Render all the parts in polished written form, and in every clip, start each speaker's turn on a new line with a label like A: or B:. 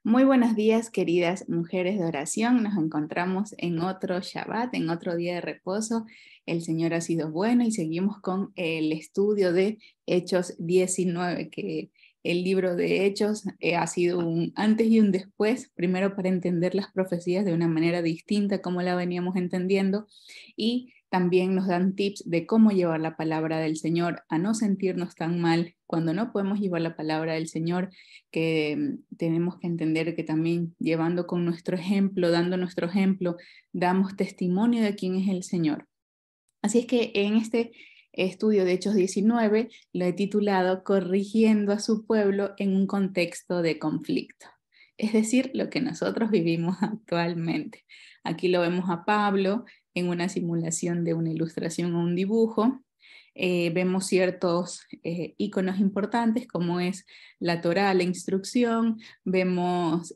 A: Muy buenos días, queridas mujeres de oración. Nos encontramos en otro Shabbat, en otro día de reposo. El Señor ha sido bueno y seguimos con el estudio de Hechos 19, que el libro de Hechos ha sido un antes y un después, primero para entender las profecías de una manera distinta como la veníamos entendiendo, y también nos dan tips de cómo llevar la palabra del Señor a no sentirnos tan mal cuando no podemos llevar la palabra del Señor, que tenemos que entender que también llevando con nuestro ejemplo, dando nuestro ejemplo, damos testimonio de quién es el Señor. Así es que en este estudio de Hechos 19 lo he titulado Corrigiendo a su pueblo en un contexto de conflicto. Es decir, lo que nosotros vivimos actualmente. Aquí lo vemos a Pablo en una simulación de una ilustración o un dibujo. Vemos ciertos iconos importantes como es la Torá, la instrucción, vemos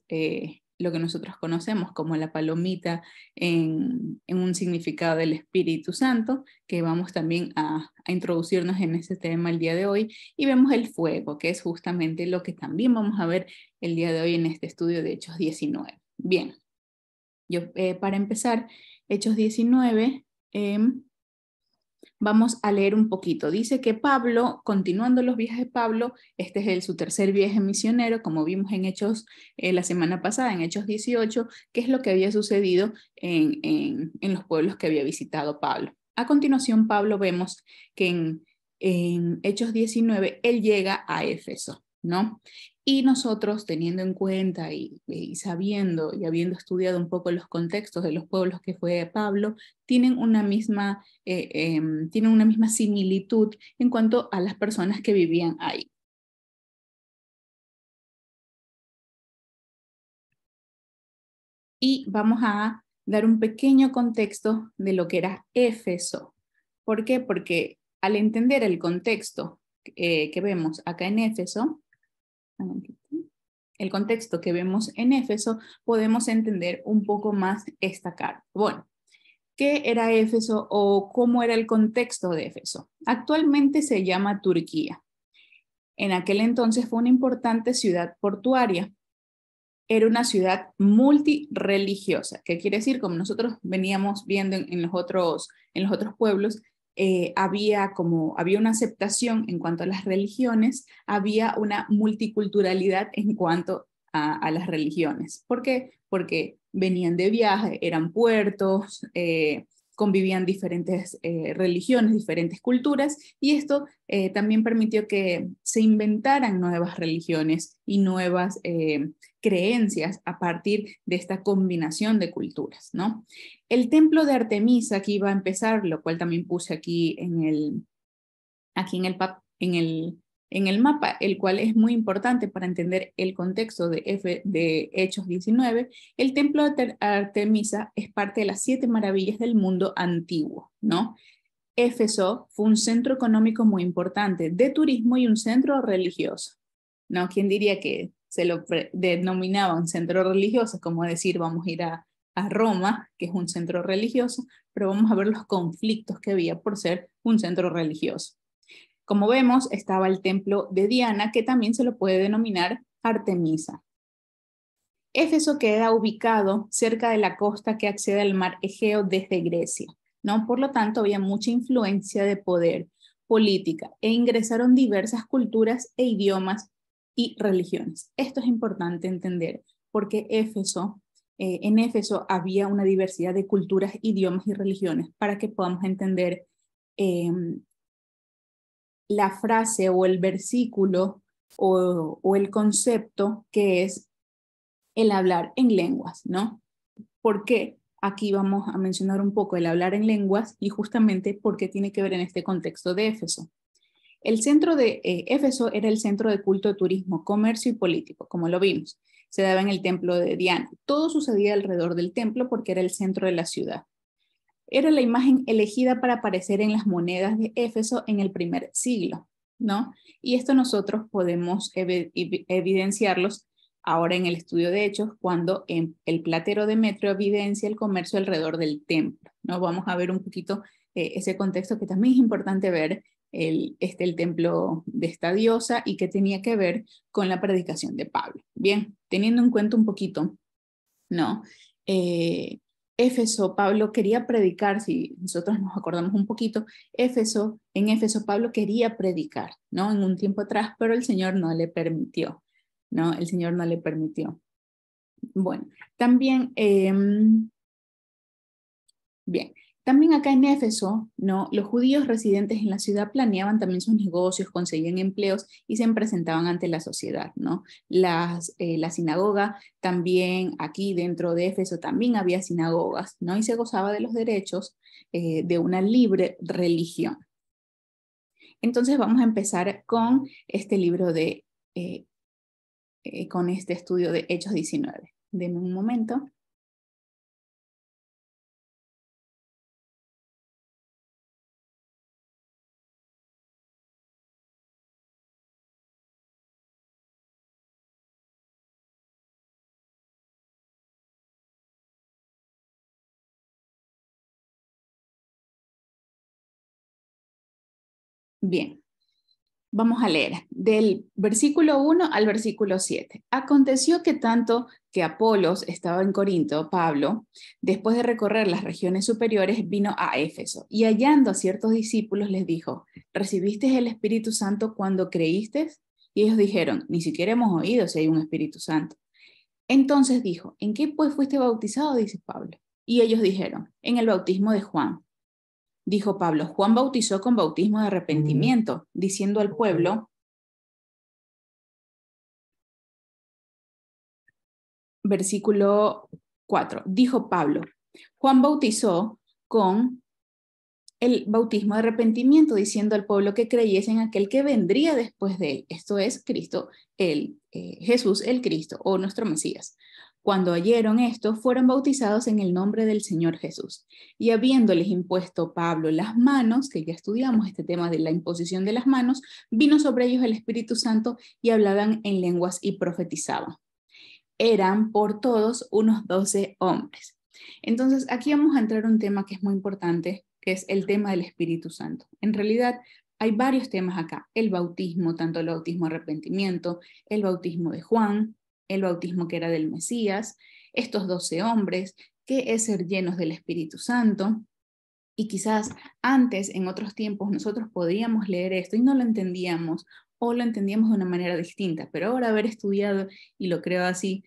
A: lo que nosotros conocemos como la palomita en un significado del Espíritu Santo, que vamos también a introducirnos en ese tema el día de hoy, y vemos el fuego, que es justamente lo que también vamos a ver el día de hoy en este estudio de Hechos 19. Bien, para empezar, Hechos 19... vamos a leer un poquito. Dice que Pablo, continuando los viajes de Pablo, este es su tercer viaje misionero, como vimos en Hechos la semana pasada, en Hechos 18, qué es lo que había sucedido en los pueblos que había visitado Pablo. A continuación, Pablo vemos que en Hechos 19, él llega a Éfeso, ¿no? Y nosotros, teniendo en cuenta y sabiendo y habiendo estudiado un poco los contextos de los pueblos que fue Pablo, tienen una misma similitud en cuanto a las personas que vivían ahí. Y vamos a dar un pequeño contexto de lo que era Éfeso. ¿Por qué? Porque al entender el contexto que vemos acá en Éfeso, el contexto que vemos en Éfeso, podemos entender un poco más esta carta. Bueno, ¿qué era Éfeso o cómo era el contexto de Éfeso? Actualmente se llama Turquía. En aquel entonces fue una importante ciudad portuaria. Era una ciudad multireligiosa. ¿Qué quiere decir? Como nosotros veníamos viendo en los otros pueblos, había una aceptación en cuanto a las religiones, había una multiculturalidad en cuanto a las religiones. ¿Por qué? Porque venían de viaje, eran puertos, convivían diferentes religiones, diferentes culturas, y esto también permitió que se inventaran nuevas religiones y nuevas creencias a partir de esta combinación de culturas, ¿no? El templo de Artemisa, aquí va a empezar, lo cual también puse aquí en el mapa, el cual es muy importante para entender el contexto de Hechos 19. El templo de Artemisa es parte de las 7 maravillas del mundo antiguo, ¿no? Éfeso fue un centro económico muy importante de turismo y un centro religioso, ¿no? ¿Quién diría que se lo denominaba un centro religioso? Como decir, vamos a ir a Roma, que es un centro religioso, pero vamos a ver los conflictos que había por ser un centro religioso. Como vemos, estaba el templo de Diana, que también se lo puede denominar Artemisa. Éfeso queda ubicado cerca de la costa que accede al mar Egeo desde Grecia, ¿no? Por lo tanto, había mucha influencia de poder, política, e ingresaron diversas culturas e idiomas y religiones. Esto es importante entender, porque en Éfeso había una diversidad de culturas, idiomas y religiones para que podamos entender eh, la frase o el versículo o el concepto que es el hablar en lenguas, ¿no? ¿Por qué? Aquí vamos a mencionar un poco el hablar en lenguas y justamente por qué tiene que ver en este contexto de Éfeso. El centro de Éfeso era el centro de culto, turismo, comercio y político, como lo vimos. Se daba en el templo de Diana. Todo sucedía alrededor del templo porque era el centro de la ciudad. Era la imagen elegida para aparecer en las monedas de Éfeso en el primer siglo, ¿no? Y esto nosotros podemos evidenciarlos ahora en el estudio de Hechos, cuando el platero Demetrio evidencia el comercio alrededor del templo, ¿no? Vamos a ver un poquito ese contexto que también es importante ver el templo de esta diosa y que tenía que ver con la predicación de Pablo. Bien, teniendo en cuenta un poquito, ¿no? Éfeso, Pablo quería predicar, si nosotros nos acordamos un poquito, en Éfeso Pablo quería predicar, ¿no? En un tiempo atrás, pero el Señor no le permitió, ¿no? El Señor no le permitió. Bueno, también, bien, también acá en Éfeso, ¿no? Los judíos residentes en la ciudad planeaban también sus negocios, conseguían empleos y se presentaban ante la sociedad, ¿no? La sinagoga también, aquí dentro de Éfeso también había sinagogas, ¿no? Y se gozaba de los derechos de una libre religión. Entonces vamos a empezar con este libro con este estudio de Hechos 19. Denme un momento. Bien, vamos a leer del versículo 1 al versículo 7. Aconteció que tanto que Apolos estaba en Corinto, Pablo, después de recorrer las regiones superiores, vino a Éfeso y hallando a ciertos discípulos les dijo, ¿recibisteis el Espíritu Santo cuando creísteis? Y ellos dijeron, ni siquiera hemos oído si hay un Espíritu Santo. Entonces dijo, ¿en qué pues fuiste bautizado? Dice Pablo. Y ellos dijeron, en el bautismo de Juan. Dijo Pablo, Juan bautizó con bautismo de arrepentimiento, diciendo al pueblo, versículo 4, dijo Pablo, Juan bautizó con el bautismo de arrepentimiento, diciendo al pueblo que creyese en aquel que vendría después de él, esto es Cristo, Jesús el Cristo o nuestro Mesías. Cuando oyeron esto, fueron bautizados en el nombre del Señor Jesús. Y habiéndoles impuesto Pablo las manos, que ya estudiamos este tema de la imposición de las manos, vino sobre ellos el Espíritu Santo y hablaban en lenguas y profetizaban. Eran por todos unos 12 hombres. Entonces, aquí vamos a entrar a un tema que es muy importante, que es el tema del Espíritu Santo. En realidad, hay varios temas acá. El bautismo, tanto el bautismo de arrepentimiento, el bautismo de Juan, el bautismo que era del Mesías, estos 12 hombres, qué es ser llenos del Espíritu Santo. Y quizás antes, en otros tiempos, nosotros podíamos leer esto y no lo entendíamos o lo entendíamos de una manera distinta, pero ahora haber estudiado, y lo creo así,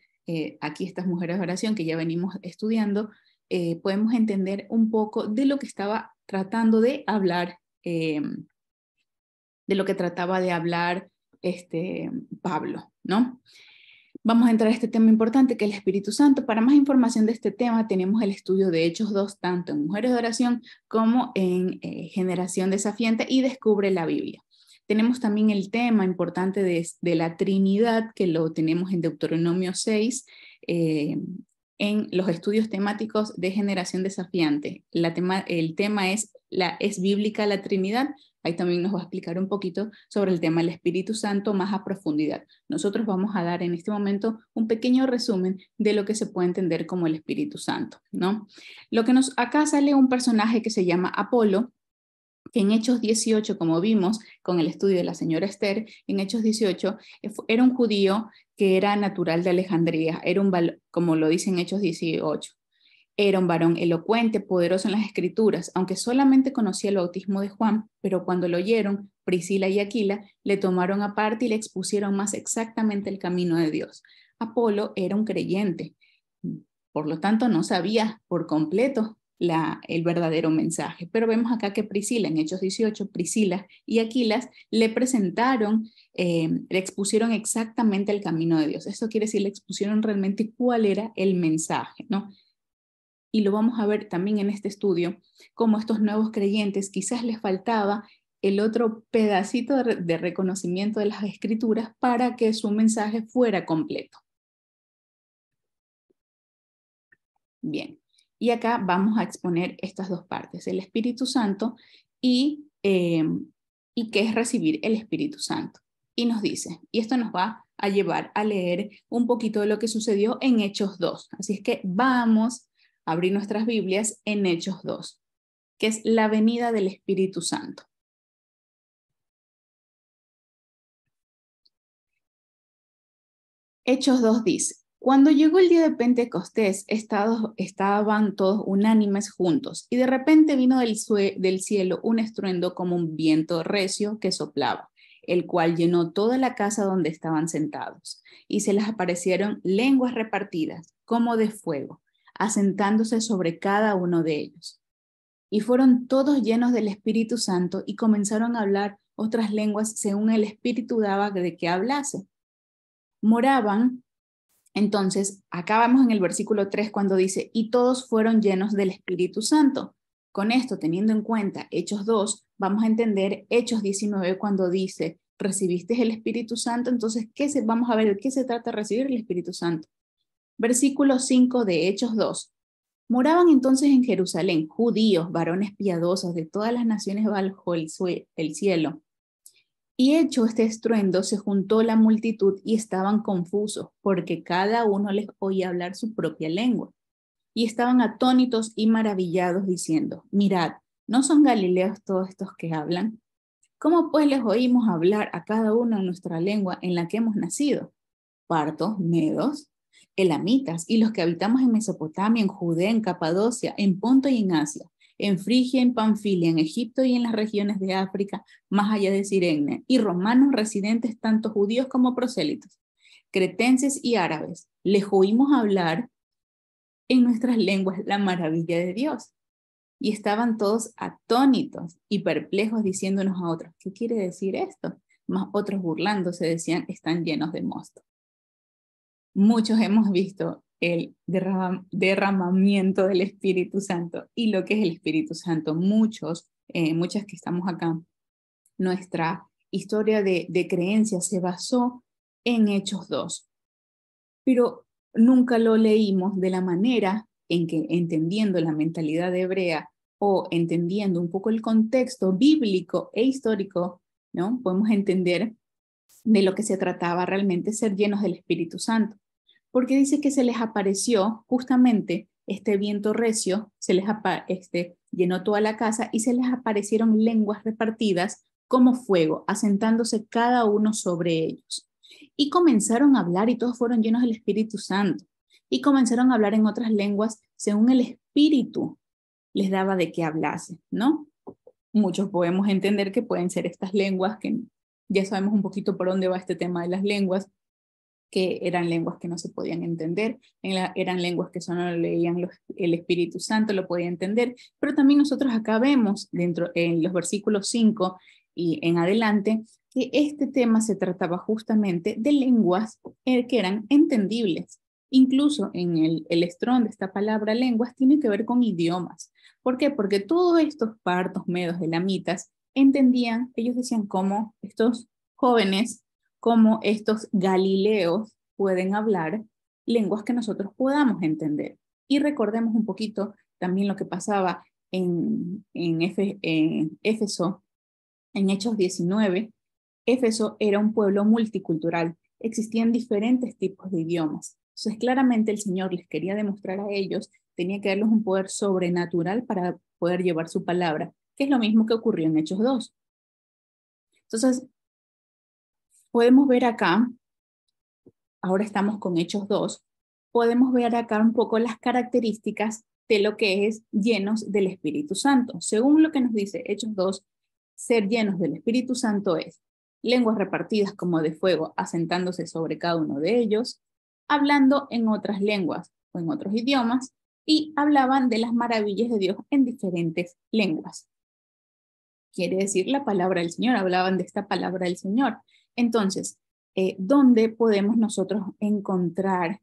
A: aquí estas mujeres de oración que ya venimos estudiando, podemos entender un poco de lo que estaba tratando de hablar, de lo que trataba de hablar Pablo, ¿no? Vamos a entrar a este tema importante que es el Espíritu Santo. Para más información de este tema tenemos el estudio de Hechos 2, tanto en Mujeres de Oración como en Generación Desafiante y Descubre la Biblia. Tenemos también el tema importante de la Trinidad, que lo tenemos en Deuteronomio 6, en los estudios temáticos de Generación Desafiante. El tema ¿es bíblica la Trinidad? Ahí también nos va a explicar un poquito sobre el tema del Espíritu Santo más a profundidad. Nosotros vamos a dar en este momento un pequeño resumen de lo que se puede entender como el Espíritu Santo, ¿no? Acá sale un personaje que se llama Apolo, que en Hechos 18, como vimos con el estudio de la señora Esther, en Hechos 18 era un judío que era natural de Alejandría, como lo dice en Hechos 18. Era un varón elocuente, poderoso en las escrituras, aunque solamente conocía el bautismo de Juan, pero cuando lo oyeron, Priscila y Aquila le tomaron aparte y le expusieron más exactamente el camino de Dios. Apolo era un creyente, por lo tanto no sabía por completo el verdadero mensaje, pero vemos acá que Priscila, en Hechos 18, Priscila y Aquilas le presentaron, le expusieron exactamente el camino de Dios. Esto quiere decir, le expusieron realmente cuál era el mensaje, ¿no? Y lo vamos a ver también en este estudio, cómo estos nuevos creyentes quizás les faltaba el otro pedacito de reconocimiento de las escrituras para que su mensaje fuera completo. Bien, y acá vamos a exponer estas dos partes, el Espíritu Santo y qué es recibir el Espíritu Santo. Y nos dice, y esto nos va a llevar a leer un poquito de lo que sucedió en Hechos 2. Así es que vamos a abrir nuestras Biblias en Hechos 2, que es la venida del Espíritu Santo. Hechos 2 dice, cuando llegó el día de Pentecostés, estaban todos unánimes juntos, y de repente vino del cielo un estruendo como un viento recio que soplaba, el cual llenó toda la casa donde estaban sentados, y se les aparecieron lenguas repartidas, como de fuego, asentándose sobre cada uno de ellos. Y fueron todos llenos del Espíritu Santo y comenzaron a hablar otras lenguas según el Espíritu daba de que hablase. Moraban entonces, acá vamos en el versículo 3 cuando dice, y todos fueron llenos del Espíritu Santo. Con esto, teniendo en cuenta Hechos 2, vamos a entender Hechos 19 cuando dice, recibiste el Espíritu Santo, entonces, vamos a ver de qué se trata recibir el Espíritu Santo. Versículo 5 de Hechos 2. Moraban entonces en Jerusalén judíos, varones piadosos de todas las naciones bajo el cielo. Y hecho este estruendo, se juntó la multitud y estaban confusos, porque cada uno les oía hablar su propia lengua. Y estaban atónitos y maravillados, diciendo, mirad, ¿no son galileos todos estos que hablan? ¿Cómo pues les oímos hablar a cada uno en nuestra lengua en la que hemos nacido? Partos, medos, elamitas, y los que habitamos en Mesopotamia, en Judea, en Capadocia, en Ponto y en Asia, en Frigia, en Panfilia, en Egipto y en las regiones de África, más allá de Cirene, y romanos residentes, tanto judíos como prosélitos, cretenses y árabes, les oímos hablar en nuestras lenguas la maravilla de Dios. Y estaban todos atónitos y perplejos diciéndonos a otros, ¿qué quiere decir esto? Más otros burlándose decían, están llenos de mosto. Muchos hemos visto el derramamiento del Espíritu Santo y lo que es el Espíritu Santo. Muchas que estamos acá, nuestra historia de creencia se basó en Hechos 2, pero nunca lo leímos de la manera en que, entendiendo la mentalidad hebrea o entendiendo un poco el contexto bíblico e histórico, ¿no? Podemos entender de lo que se trataba realmente ser llenos del Espíritu Santo. Porque dice que se les apareció justamente este viento recio, llenó toda la casa y se les aparecieron lenguas repartidas como fuego, asentándose cada uno sobre ellos. Y comenzaron a hablar y todos fueron llenos del Espíritu Santo. Y comenzaron a hablar en otras lenguas según el Espíritu les daba de qué hablase, ¿no? Muchos podemos entender que pueden ser estas lenguas, que ya sabemos un poquito por dónde va este tema de las lenguas, que eran lenguas que no se podían entender, eran lenguas que solo leían el Espíritu Santo, lo podía entender, pero también nosotros acá vemos dentro en los versículos 5 y en adelante que este tema se trataba justamente de lenguas que eran entendibles. Incluso en el estrón de esta palabra lenguas tiene que ver con idiomas. ¿Por qué? Porque todos estos partos, medos, elamitas, entendían, ellos decían cómo estos jóvenes, cómo estos galileos pueden hablar lenguas que nosotros podamos entender. Y recordemos un poquito también lo que pasaba en Éfeso, en Hechos 19. Éfeso era un pueblo multicultural, existían diferentes tipos de idiomas. Entonces, claramente el Señor les quería demostrar a ellos, tenía que darles un poder sobrenatural para poder llevar su palabra, que es lo mismo que ocurrió en Hechos 2. Entonces, podemos ver acá, ahora estamos con Hechos 2, podemos ver acá un poco las características de lo que es llenos del Espíritu Santo. Según lo que nos dice Hechos 2, ser llenos del Espíritu Santo es lenguas repartidas como de fuego, asentándose sobre cada uno de ellos, hablando en otras lenguas o en otros idiomas, y hablaban de las maravillas de Dios en diferentes lenguas. Quiere decir la palabra del Señor, hablaban de esta palabra del Señor. Entonces, ¿dónde podemos nosotros encontrar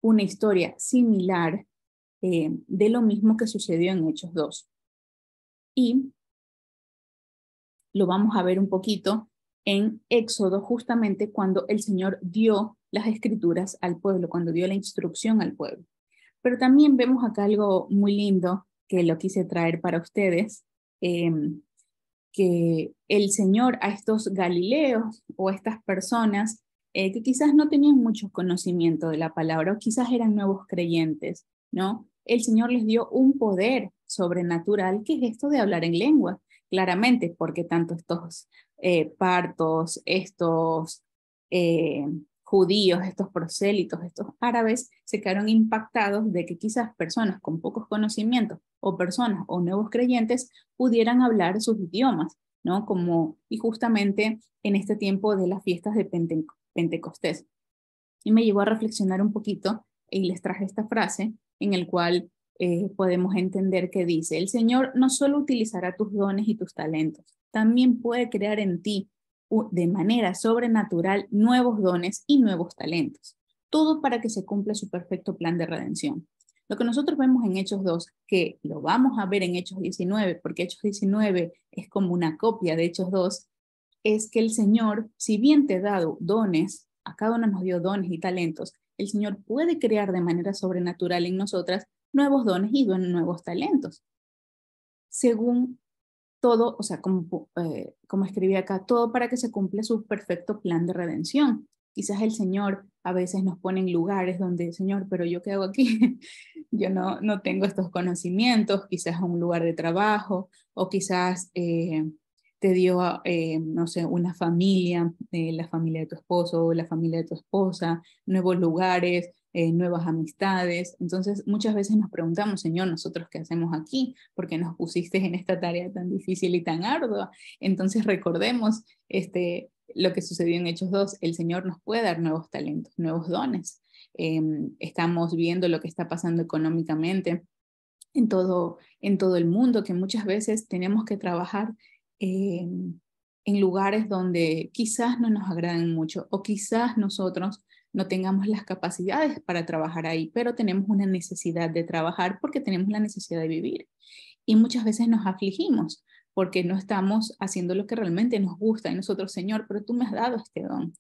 A: una historia similar de lo mismo que sucedió en Hechos 2? Y lo vamos a ver un poquito en Éxodo, justamente cuando el Señor dio las escrituras al pueblo, cuando dio la instrucción al pueblo. Pero también vemos acá algo muy lindo que lo quise traer para ustedes, que el Señor a estos galileos o a estas personas que quizás no tenían mucho conocimiento de la palabra o quizás eran nuevos creyentes, ¿no? El Señor les dio un poder sobrenatural que es esto de hablar en lengua, claramente, porque tanto estos partos, estos judíos, estos prosélitos, estos árabes, se quedaron impactados de que quizás personas con pocos conocimientos o personas o nuevos creyentes pudieran hablar sus idiomas, ¿no? Y justamente en este tiempo de las fiestas de Pentecostés. Y me llevó a reflexionar un poquito y les traje esta frase en el cual podemos entender que dice, el Señor no solo utilizará tus dones y tus talentos, también puede crear en ti de manera sobrenatural nuevos dones y nuevos talentos, todo para que se cumpla su perfecto plan de redención. Lo que nosotros vemos en Hechos 2, que lo vamos a ver en Hechos 19, porque Hechos 19 es como una copia de Hechos 2, es que el Señor, si bien te ha dado dones, a cada uno nos dio dones y talentos, el Señor puede crear de manera sobrenatural en nosotras nuevos dones y nuevos talentos. Según todo, o sea, como escribí acá, todo para que se cumpla su perfecto plan de redención. Quizás el Señor a veces nos pone en lugares donde, Señor, pero yo qué hago aquí, yo no tengo estos conocimientos, quizás un lugar de trabajo, o quizás te dio, no sé, una familia, la familia de tu esposo o la familia de tu esposa, nuevos lugares, nuevas amistades. Entonces, muchas veces nos preguntamos, Señor, ¿nosotros qué hacemos aquí? ¿Por qué nos pusiste en esta tarea tan difícil y tan ardua? Entonces, recordemos lo que sucedió en Hechos 2. El Señor nos puede dar nuevos talentos, nuevos dones. Estamos viendo lo que está pasando económicamente en todo el mundo, que muchas veces tenemos que trabajar en lugares donde quizás no nos agraden mucho o quizás nosotros no tengamos las capacidades para trabajar ahí, pero tenemos una necesidad de trabajar porque tenemos la necesidad de vivir. Y muchas veces nos afligimos porque no estamos haciendo lo que realmente nos gusta. Y nosotros, Señor, pero tú me has dado este don.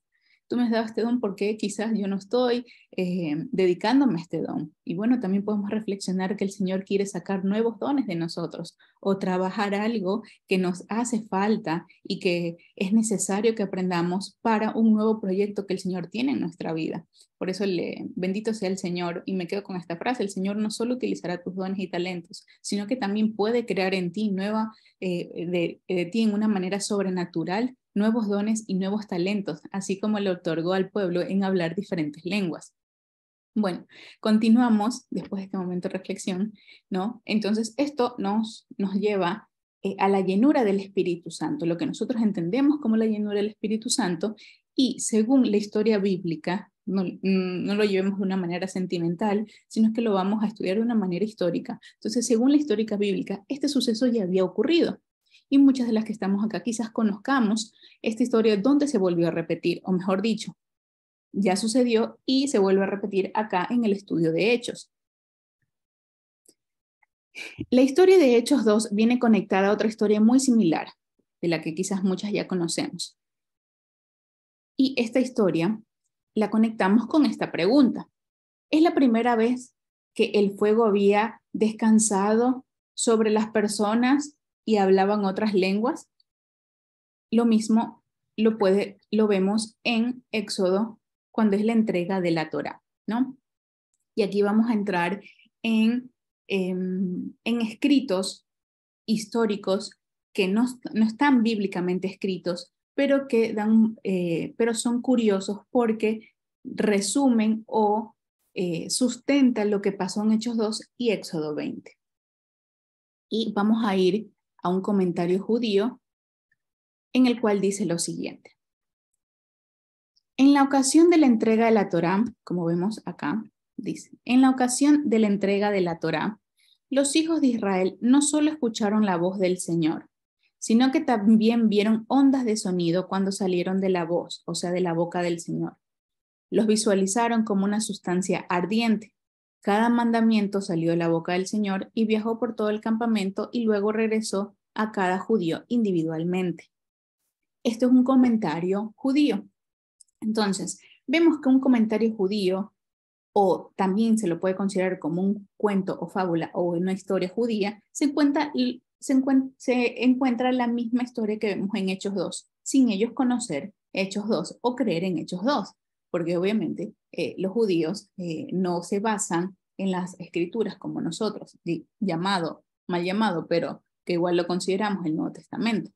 A: Tú me has dado este don porque quizás yo no estoy dedicándome a este don. Y bueno, también podemos reflexionar que el Señor quiere sacar nuevos dones de nosotros o trabajar algo que nos hace falta y que es necesario que aprendamos para un nuevo proyecto que el Señor tiene en nuestra vida. Por eso bendito sea el Señor, y me quedo con esta frase, el Señor no solo utilizará tus dones y talentos, sino que también puede crear en ti de ti en una manera sobrenatural nuevos dones y nuevos talentos, así como le otorgó al pueblo en hablar diferentes lenguas. Bueno, continuamos después de este momento de reflexión, ¿no? Entonces, esto nos lleva a la llenura del Espíritu Santo, lo que nosotros entendemos como la llenura del Espíritu Santo, y según la historia bíblica, no lo llevemos de una manera sentimental, sino que lo vamos a estudiar de una manera histórica. Entonces, según la histórica bíblica, este suceso ya había ocurrido. Y muchas de las que estamos acá quizás conozcamos esta historia donde se volvió a repetir, o mejor dicho, ya sucedió y se vuelve a repetir acá en el estudio de Hechos. La historia de Hechos 2 viene conectada a otra historia muy similar, de la que quizás muchas ya conocemos. Y esta historia la conectamos con esta pregunta. ¿Es la primera vez que el fuego había descansado sobre las personas y hablaban otras lenguas? Lo mismo lo vemos en Éxodo cuando es la entrega de la Torá, ¿no? Y aquí vamos a entrar en escritos históricos que no están bíblicamente escritos, pero pero son curiosos porque resumen o sustentan lo que pasó en Hechos 2 y Éxodo 20. Y vamos a ir a un comentario judío en el cual dice lo siguiente. En la ocasión de la entrega de la Torá, como vemos acá, dice, en la ocasión de la entrega de la Torá, los hijos de Israel no solo escucharon la voz del Señor, sino que también vieron ondas de sonido cuando salieron de la voz, o sea, de la boca del Señor. Los visualizaron como una sustancia ardiente. Cada mandamiento salió de la boca del Señor y viajó por todo el campamento y luego regresó a cada judío individualmente. Esto es un comentario judío. Entonces, vemos que un comentario judío, o también se lo puede considerar como un cuento o fábula o una historia judía, se encuentra la misma historia que vemos en Hechos 2, sin ellos conocer Hechos 2 o creer en Hechos 2, porque obviamente los judíos no se basan en las escrituras como nosotros, mal llamado, pero que igual lo consideramos el Nuevo Testamento.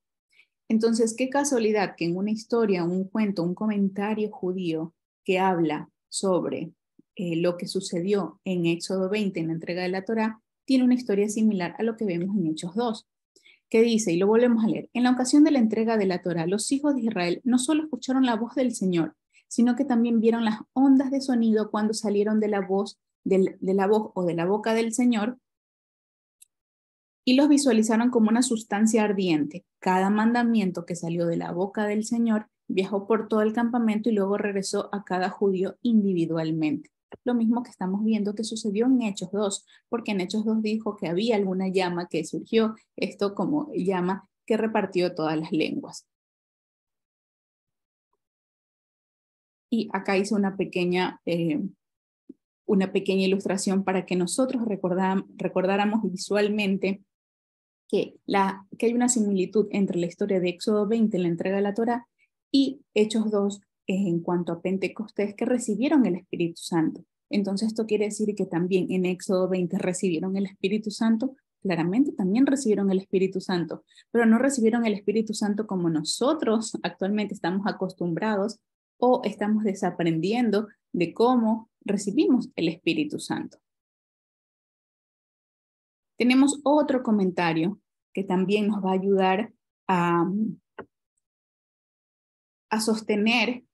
A: Entonces, qué casualidad que en una historia, un cuento, un comentario judío que habla sobre lo que sucedió en Éxodo 20 en la entrega de la Torá, tiene una historia similar a lo que vemos en Hechos 2, que dice, y lo volvemos a leer, en la ocasión de la entrega de la Torá, los hijos de Israel no solo escucharon la voz del Señor, sino que también vieron las ondas de sonido cuando salieron de la voz, de la voz o de la boca del Señor, y los visualizaron como una sustancia ardiente. Cada mandamiento que salió de la boca del Señor viajó por todo el campamento y luego regresó a cada judío individualmente. Lo mismo que estamos viendo que sucedió en Hechos 2, porque en Hechos 2 dijo que había alguna llama que surgió, esto como llama que repartió todas las lenguas. Y acá hice una pequeña ilustración para que nosotros recordáramos visualmente que hay una similitud entre la historia de Éxodo 20, la entrega de la Torá, y Hechos 2 en cuanto a Pentecostés, que recibieron el Espíritu Santo. Entonces esto quiere decir que también en Éxodo 20 recibieron el Espíritu Santo, claramente también recibieron el Espíritu Santo, pero no recibieron el Espíritu Santo como nosotros actualmente estamos acostumbrados o estamos desaprendiendo de cómo recibimos el Espíritu Santo. Tenemos otro comentario que también nos va a ayudar a sostener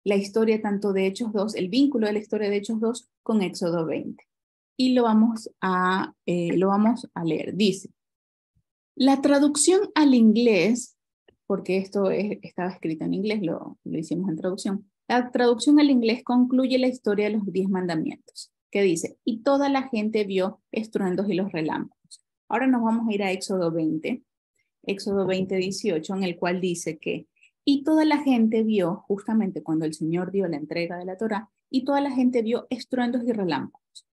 A: la historia tanto de Hechos 2, el vínculo de la historia de Hechos 2 con Éxodo 20. Y lo vamos a leer. Dice, la traducción al inglés, porque esto estaba escrito en inglés, lo hicimos en traducción. La traducción al inglés concluye la historia de los 10 mandamientos, que dice, y toda la gente vio estruendos y los relámpagos. Ahora nos vamos a ir a Éxodo 20, 18, en el cual dice que, y toda la gente vio, justamente cuando el Señor dio la entrega de la Torá, y toda la gente vio estruendos y relámpagos.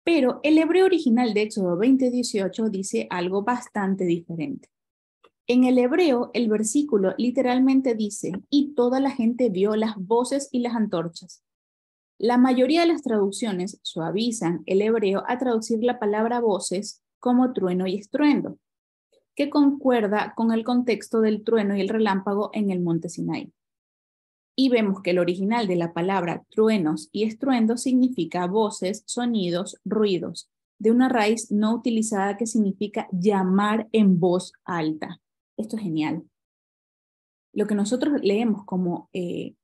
A: Pero el hebreo original de Éxodo 20:18 dice algo bastante diferente. En el hebreo, el versículo literalmente dice, y toda la gente vio las voces y las antorchas. La mayoría de las traducciones suavizan el hebreo a traducir la palabra voces como trueno y estruendo, que concuerda con el contexto del trueno y el relámpago en el monte Sinaí. Y vemos que el original de la palabra truenos y estruendos significa voces, sonidos, ruidos, de una raíz no utilizada que significa llamar en voz alta. Esto es genial. Lo que nosotros leemos como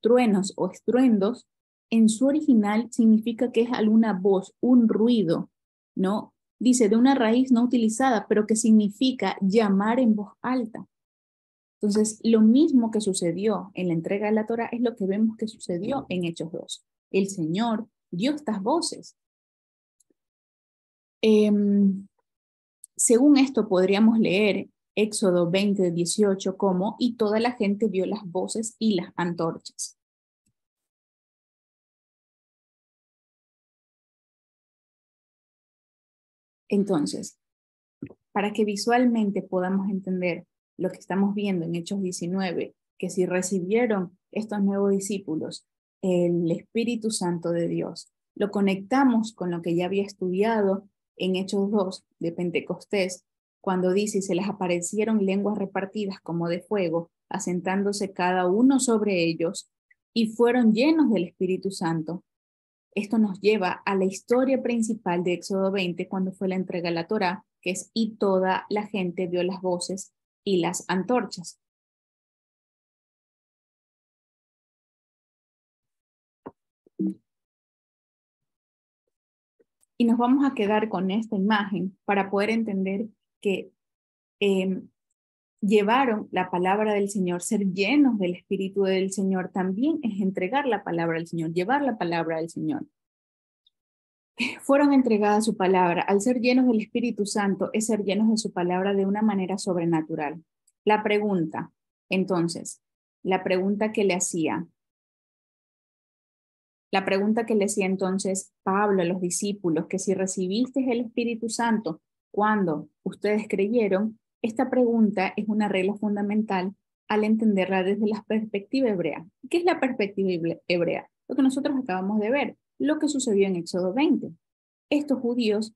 A: truenos o estruendos, en su original significa que es alguna voz, un ruido, ¿no? Dice de una raíz no utilizada, pero que significa llamar en voz alta. Entonces, lo mismo que sucedió en la entrega de la Torá es lo que vemos que sucedió en Hechos 2. El Señor dio estas voces. Según esto, podríamos leer Éxodo 20:18 como, y toda la gente vio las voces y las antorchas. Entonces, para que visualmente podamos entender lo que estamos viendo en Hechos 19, que si recibieron estos nuevos discípulos el Espíritu Santo de Dios, lo conectamos con lo que ya había estudiado en Hechos 2 de Pentecostés, cuando dice, y se les aparecieron lenguas repartidas como de fuego, asentándose cada uno sobre ellos, y fueron llenos del Espíritu Santo. Esto nos lleva a la historia principal de Éxodo 20, cuando fue la entrega de la Torá, que es, y toda la gente vio las voces y las antorchas. Y nos vamos a quedar con esta imagen para poder entender que llevaron la palabra del Señor, ser llenos del Espíritu del Señor, también es entregar la palabra del Señor, llevar la palabra del Señor. Fueron entregadas su palabra. Al ser llenos del Espíritu Santo, es ser llenos de su palabra de una manera sobrenatural. La pregunta, entonces, la pregunta que le hacía entonces Pablo a los discípulos, que si recibiste el Espíritu Santo cuando ustedes creyeron, esta pregunta es una regla fundamental al entenderla desde la perspectiva hebrea. ¿Qué es la perspectiva hebrea? Lo que nosotros acabamos de ver, lo que sucedió en Éxodo 20. Estos judíos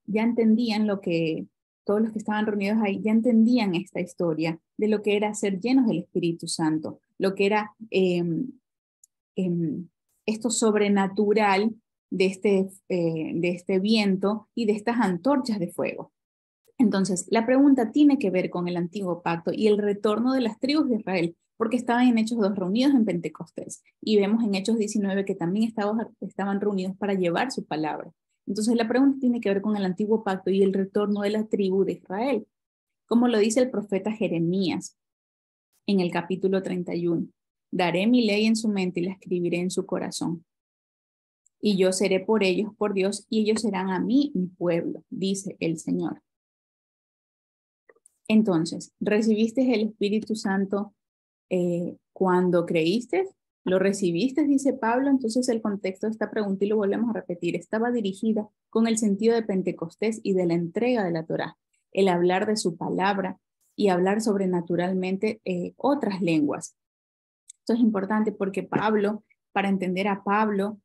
A: ya entendían todos los que estaban reunidos ahí ya entendían esta historia de lo que era ser llenos del Espíritu Santo, lo que era esto sobrenatural de este viento y de estas antorchas de fuego. Entonces, la pregunta tiene que ver con el antiguo pacto y el retorno de las tribus de Israel, porque estaban en Hechos 2 reunidos en Pentecostés. Y vemos en Hechos 19 que también estaban reunidos para llevar su palabra. Entonces, la pregunta tiene que ver con el antiguo pacto y el retorno de la tribu de Israel, como lo dice el profeta Jeremías en el capítulo 31. Daré mi ley en su mente y la escribiré en su corazón. Y yo seré por ellos, por Dios, y ellos serán a mí mi pueblo, dice el Señor. Entonces, ¿recibiste el Espíritu Santo cuando creíste? ¿Lo recibiste? Dice Pablo. Entonces el contexto de esta pregunta, y lo volvemos a repetir, estaba dirigida con el sentido de Pentecostés y de la entrega de la Torá, el hablar de su palabra y hablar sobrenaturalmente otras lenguas. Esto es importante porque Pablo, para entender a Pablo,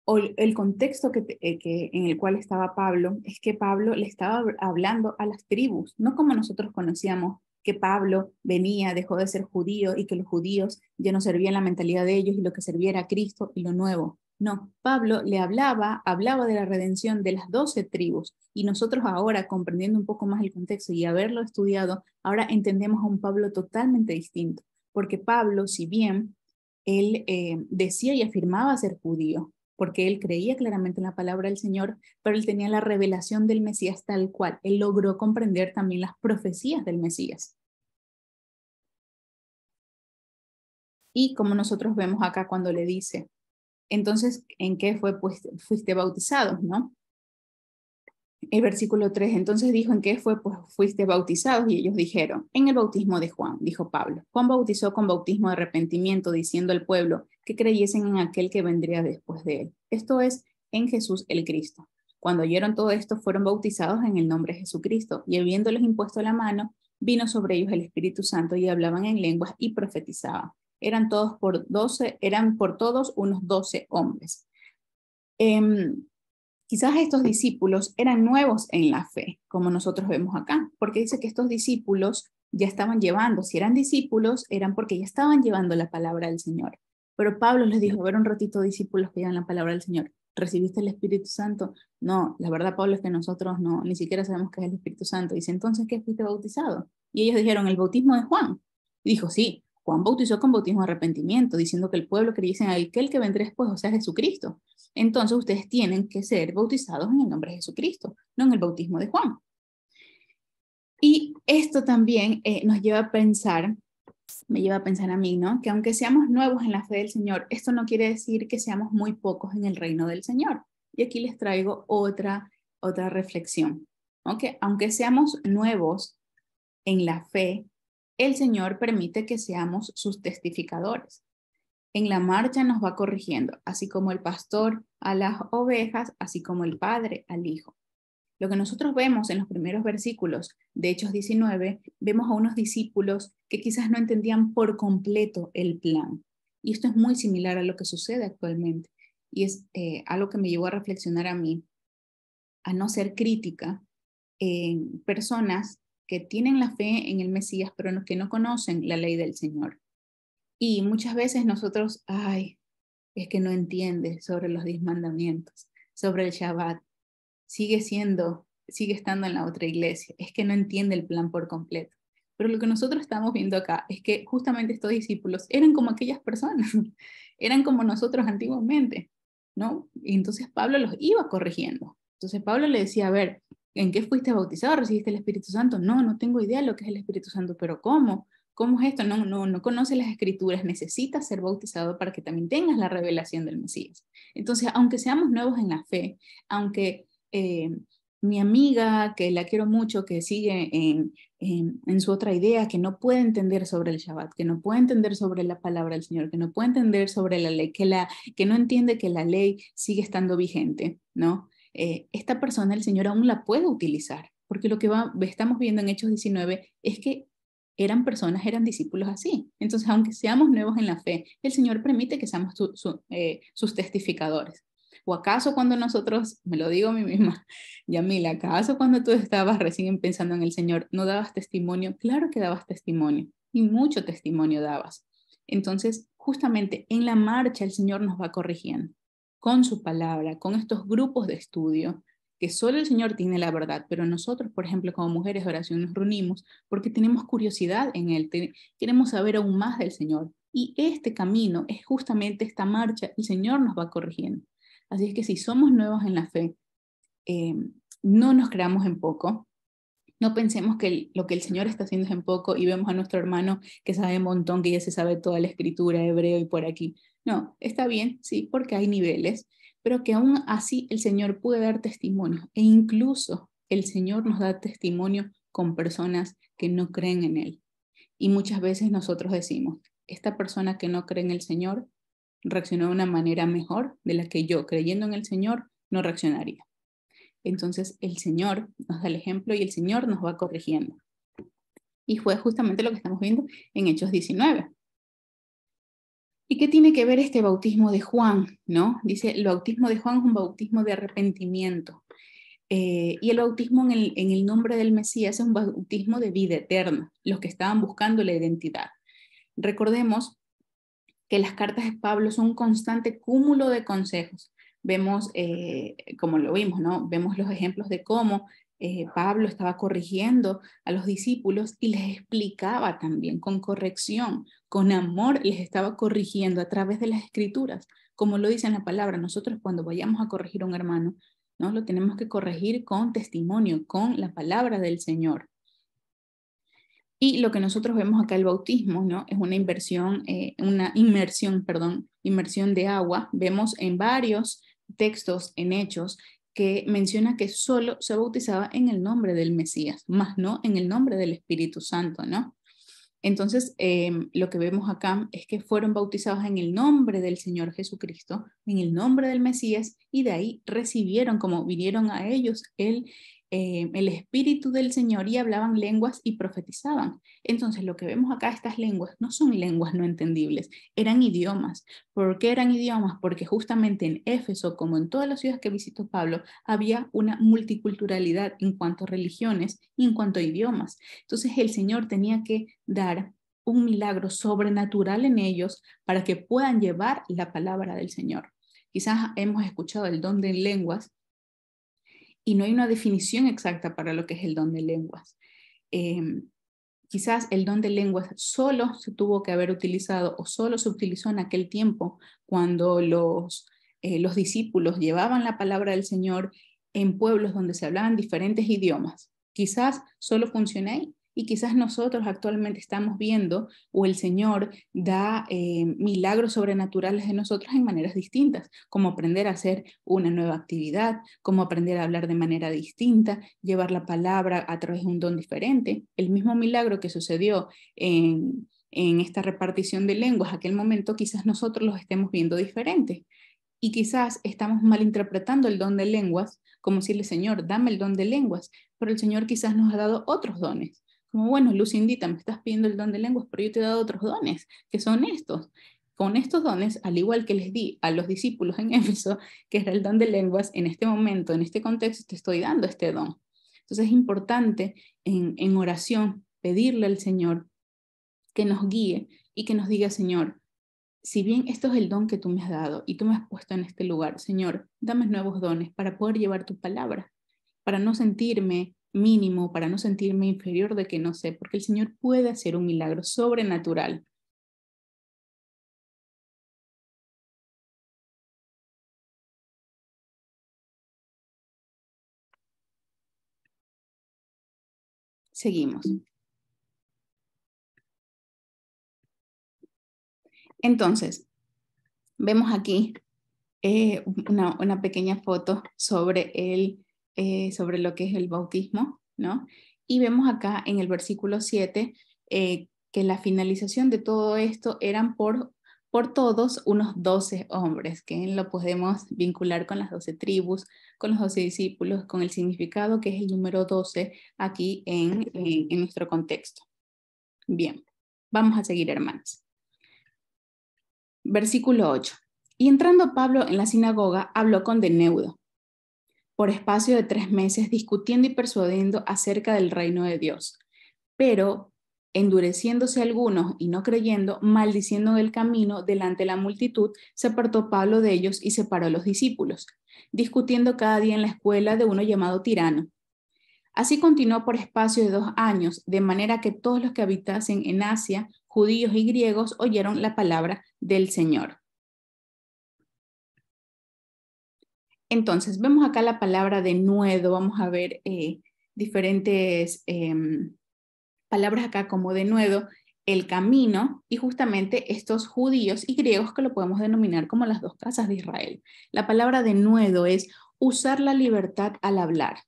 A: o el contexto en el cual estaba Pablo, es que Pablo le estaba hablando a las tribus, no como nosotros conocíamos que Pablo venía, dejó de ser judío y que los judíos ya no servían la mentalidad de ellos y lo que servía era Cristo y lo nuevo. No, Pablo le hablaba de la redención de las 12 tribus y nosotros ahora, comprendiendo un poco más el contexto y haberlo estudiado, ahora entendemos a un Pablo totalmente distinto, porque Pablo, si bien él decía y afirmaba ser judío, porque él creía claramente en la palabra del Señor, pero él tenía la revelación del Mesías tal cual. Él logró comprender también las profecías del Mesías. Y como nosotros vemos acá cuando le dice, entonces, ¿en qué fuiste bautizados, no? El versículo 3, entonces dijo, ¿en qué fuiste bautizados? Y ellos dijeron, en el bautismo de Juan, dijo Pablo. Juan bautizó con bautismo de arrepentimiento, diciendo al pueblo que creyesen en aquel que vendría después de él. Esto es, en Jesús el Cristo. Cuando oyeron todo esto, fueron bautizados en el nombre de Jesucristo, y habiéndoles impuesto la mano, vino sobre ellos el Espíritu Santo, y hablaban en lenguas y profetizaban. Eran por todos unos 12 hombres. Quizás estos discípulos eran nuevos en la fe, como nosotros vemos acá, porque dice que estos discípulos ya estaban llevando, si eran discípulos, eran porque ya estaban llevando la palabra del Señor. Pero Pablo les dijo, a ver un ratito, discípulos que llevan la palabra del Señor, ¿recibiste el Espíritu Santo? No, la verdad, Pablo, es que nosotros no, ni siquiera sabemos qué es el Espíritu Santo. Dice, entonces, ¿qué fuiste bautizado? Y ellos dijeron, el bautismo de Juan. Y dijo, sí, Juan bautizó con bautismo de arrepentimiento, diciendo que el pueblo creyese en aquel que vendrá después, o sea, Jesucristo. Entonces ustedes tienen que ser bautizados en el nombre de Jesucristo, no en el bautismo de Juan. Y esto también me lleva a pensar a mí, ¿no? Que aunque seamos nuevos en la fe del Señor, esto no quiere decir que seamos muy pocos en el reino del Señor. Y aquí les traigo otra reflexión, ¿no? Que aunque seamos nuevos en la fe, el Señor permite que seamos sus testificadores. En la marcha nos va corrigiendo, así como el pastor a las ovejas, así como el padre al hijo. Lo que nosotros vemos en los primeros versículos de Hechos 19, vemos a unos discípulos que quizás no entendían por completo el plan. Y esto es muy similar a lo que sucede actualmente. Y es algo que me llevó a reflexionar a mí, a no ser crítica en personas que tienen la fe en el Mesías, pero que no conocen la ley del Señor. Y muchas veces nosotros, es que no entiende sobre los 10 mandamientos, sobre el Shabbat, sigue estando en la otra iglesia, es que no entiende el plan por completo. Pero lo que nosotros estamos viendo acá es que justamente estos discípulos eran como aquellas personas, eran como nosotros antiguamente, ¿no? Y entonces Pablo los iba corrigiendo. Entonces Pablo le decía, a ver, ¿en qué fuiste bautizado? ¿Recibiste el Espíritu Santo? No, no tengo idea de lo que es el Espíritu Santo, pero ¿cómo? ¿Cómo es esto? No conoces las escrituras, necesitas ser bautizado para que también tengas la revelación del Mesías. Entonces, aunque seamos nuevos en la fe, aunque mi amiga, que la quiero mucho, que sigue en su otra idea, que no puede entender sobre el Shabbat, que no puede entender sobre la palabra del Señor, que no puede entender sobre la ley, que no entiende que la ley sigue estando vigente, ¿no? Esta persona el Señor aún la puede utilizar, porque lo que estamos viendo en Hechos 19 es que eran discípulos así. Entonces, aunque seamos nuevos en la fe, el Señor permite que seamos sus testificadores. ¿O acaso cuando nosotros, me lo digo a mí misma, Yamila, acaso cuando tú estabas recién pensando en el Señor, no dabas testimonio? Claro que dabas testimonio y mucho testimonio dabas. Entonces, justamente en la marcha el Señor nos va corrigiendo con su palabra, con estos grupos de estudio, que solo el Señor tiene la verdad, pero nosotros, por ejemplo, como mujeres de oración nos reunimos porque tenemos curiosidad en Él, queremos saber aún más del Señor. Y este camino es justamente esta marcha, el Señor nos va corrigiendo. Así es que si somos nuevos en la fe, eh, no nos creamos en poco, no pensemos que lo que el Señor está haciendo es en poco y vemos a nuestro hermano que sabe un montón, que ya se sabe toda la escritura, hebreo y por aquí. No, está bien, sí, porque hay niveles, pero que aún así el Señor puede dar testimonio e incluso el Señor nos da testimonio con personas que no creen en Él. Y muchas veces nosotros decimos, esta persona que no cree en el Señor reaccionó de una manera mejor de la que yo, creyendo en el Señor, no reaccionaría. Entonces el Señor nos da el ejemplo y el Señor nos va corrigiendo. Y fue justamente lo que estamos viendo en Hechos 19. ¿Y qué tiene que ver este bautismo de Juan? ¿No? Dice, el bautismo de Juan es un bautismo de arrepentimiento. Y el bautismo en el nombre del Mesías es un bautismo de vida eterna, los que estaban buscando la identidad. Recordemos que las cartas de Pablo son un constante cúmulo de consejos. Vemos, como lo vimos, ¿no? Vemos los ejemplos de cómo Pablo estaba corrigiendo a los discípulos y les explicaba también con corrección, con amor, les estaba corrigiendo a través de las escrituras. Como lo dice en la palabra, nosotros cuando vayamos a corregir a un hermano, ¿no? Lo tenemos que corregir con testimonio, con la palabra del Señor. Y lo que nosotros vemos acá, el bautismo, ¿no? Es una inmersión de agua. Vemos en varios textos, en Hechos, que menciona que solo se bautizaba en el nombre del Mesías, más no en el nombre del Espíritu Santo, ¿no? Entonces, lo que vemos acá es que fueron bautizados en el nombre del Señor Jesucristo, en el nombre del Mesías, y de ahí recibieron, como vinieron a ellos, el Espíritu del Señor y hablaban lenguas y profetizaban. Entonces, lo que vemos acá, estas lenguas, no son lenguas no entendibles, eran idiomas. ¿Por qué eran idiomas? Porque justamente en Éfeso, como en todas las ciudades que visitó Pablo, había una multiculturalidad en cuanto a religiones y en cuanto a idiomas. Entonces, el Señor tenía que dar un milagro sobrenatural en ellos para que puedan llevar la palabra del Señor. Quizás hemos escuchado el don de lenguas y no hay una definición exacta para lo que es el don de lenguas. Quizás el don de lenguas solo se tuvo que haber utilizado o solo se utilizó en aquel tiempo cuando los discípulos llevaban la palabra del Señor en pueblos donde se hablaban diferentes idiomas. Quizás solo funciona ahí. Y quizás nosotros actualmente estamos viendo o el Señor da milagros sobrenaturales de nosotros en maneras distintas, como aprender a hacer una nueva actividad, como aprender a hablar de manera distinta, llevar la palabra a través de un don diferente. El mismo milagro que sucedió en esta repartición de lenguas, aquel momento quizás nosotros los estemos viendo diferente. Y quizás estamos malinterpretando el don de lenguas, como decirle, Señor, dame el don de lenguas, pero el Señor quizás nos ha dado otros dones. Como, bueno, Lucindita, me estás pidiendo el don de lenguas, pero yo te he dado otros dones, que son estos. Con estos dones, al igual que les di a los discípulos en Éfeso, que era el don de lenguas, en este momento, en este contexto, te estoy dando este don. Entonces es importante en oración pedirle al Señor que nos guíe y que nos diga, Señor, si bien esto es el don que tú me has dado y tú me has puesto en este lugar, Señor, dame nuevos dones para poder llevar tu palabra, para no sentirme mínimo, para no sentirme inferior de que no sé, porque el Señor puede hacer un milagro sobrenatural. Seguimos. Entonces, vemos aquí una pequeña foto sobre, sobre lo que es el bautismo, ¿no? Y vemos acá en el versículo 7 que la finalización de todo esto eran por todos unos 12 hombres, que lo podemos vincular con las 12 tribus, con los 12 discípulos, con el significado que es el número 12 aquí en nuestro contexto. Bien, vamos a seguir, hermanos. Versículo 8. Y entrando Pablo en la sinagoga, habló con Deneudo por espacio de 3 meses, discutiendo y persuadiendo acerca del reino de Dios. Pero endureciéndose algunos y no creyendo, maldiciendo en el camino delante de la multitud, se apartó Pablo de ellos y separó a los discípulos, discutiendo cada día en la escuela de uno llamado Tirano. Así continuó por espacio de 2 años, de manera que todos los que habitasen en Asia, judíos y griegos, oyeron la palabra del Señor. Entonces, vemos acá la palabra denuedo, vamos a ver diferentes palabras acá como denuedo, el camino, y justamente estos judíos y griegos que lo podemos denominar como las dos casas de Israel. La palabra denuedo es usar la libertad al hablar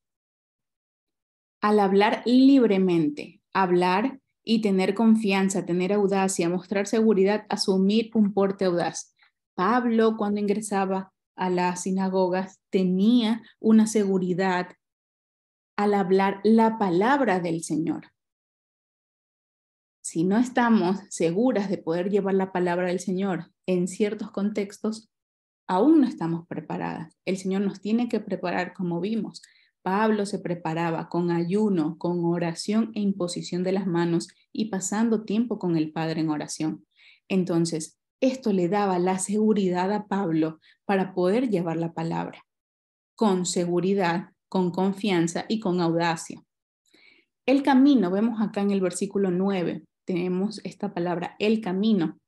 A: libremente, hablar y tener confianza, tener audacia, mostrar seguridad, asumir un porte audaz. Pablo, cuando ingresaba a las sinagogas, tenía una seguridad al hablar la palabra del Señor. Si no estamos seguras de poder llevar la palabra del Señor en ciertos contextos, aún no estamos preparadas. El Señor nos tiene que preparar como vimos. Pablo se preparaba con ayuno, con oración e imposición de las manos y pasando tiempo con el Padre en oración. Entonces, esto le daba la seguridad a Pablo para poder llevar la palabra con seguridad, con confianza y con audacia. El camino, vemos acá en el versículo 9, tenemos esta palabra, el camino,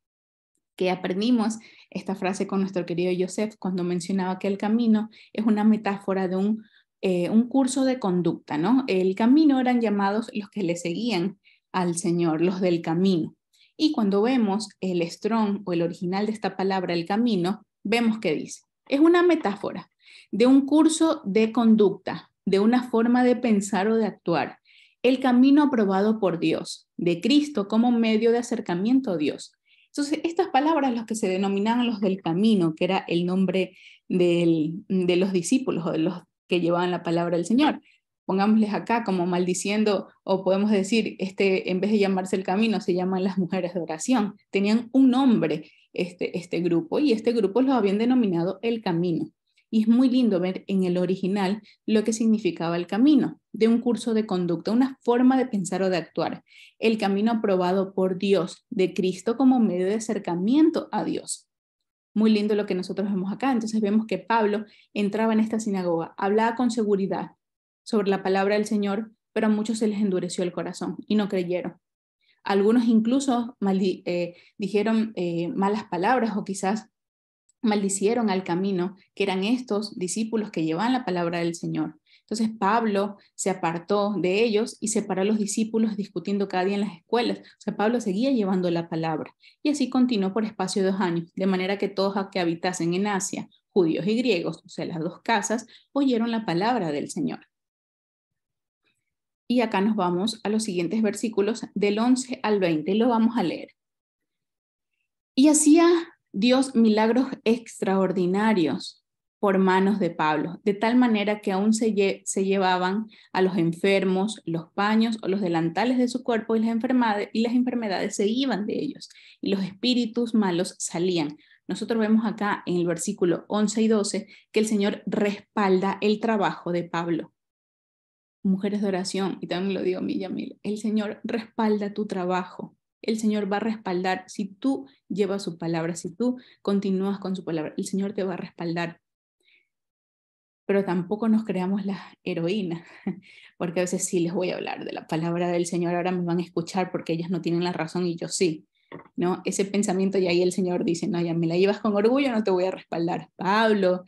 A: que aprendimos esta frase con nuestro querido Joseph cuando mencionaba que el camino es una metáfora de un curso de conducta, ¿no? El camino eran llamados los que le seguían al Señor, los del camino. Y cuando vemos el Strong o el original de esta palabra, el camino, vemos que dice, es una metáfora de un curso de conducta, de una forma de pensar o de actuar, el camino aprobado por Dios, de Cristo como medio de acercamiento a Dios. Entonces, estas palabras, los que se denominaban los del camino, que era el nombre de los discípulos o de los que llevaban la palabra del Señor, pongámosles acá como maldiciendo, o podemos decir, en vez de llamarse el camino, se llaman las mujeres de oración. Tenían un nombre este grupo, y este grupo lo habían denominado el camino. Y es muy lindo ver en el original lo que significaba el camino, de un curso de conducta, una forma de pensar o de actuar, el camino aprobado por Dios, de Cristo como medio de acercamiento a Dios. Muy lindo lo que nosotros vemos acá. Entonces vemos que Pablo entraba en esta sinagoga, hablaba con seguridad sobre la palabra del Señor, pero a muchos se les endureció el corazón y no creyeron. Algunos incluso dijeron malas palabras o quizás maldicieron al camino, que eran estos discípulos que llevaban la palabra del Señor. Entonces Pablo se apartó de ellos y separó a los discípulos discutiendo cada día en las escuelas. O sea, Pablo seguía llevando la palabra y así continuó por espacio de 2 años, de manera que todos los que habitasen en Asia, judíos y griegos, o sea, las dos casas, oyeron la palabra del Señor. Y acá nos vamos a los siguientes versículos del 11 al 20 y lo vamos a leer. Y hacía Dios milagros extraordinarios por manos de Pablo, de tal manera que aún se llevaban a los enfermos los paños o los delantales de su cuerpo y las enfermedades se iban de ellos y los espíritus malos salían. Nosotros vemos acá en el versículo 11 y 12 que el Señor respalda el trabajo de Pablo. Mujeres de oración, y también lo digo a mí, Yamil, el Señor respalda tu trabajo. El Señor va a respaldar si tú llevas su palabra, si tú continúas con su palabra, el Señor te va a respaldar. Pero tampoco nos creamos las heroínas, porque a veces sí les voy a hablar de la palabra del Señor, ahora me van a escuchar porque ellas no tienen la razón y yo sí, ¿no? Ese pensamiento y ahí el Señor dice, no, ya me la llevas con orgullo, no te voy a respaldar. Pablo,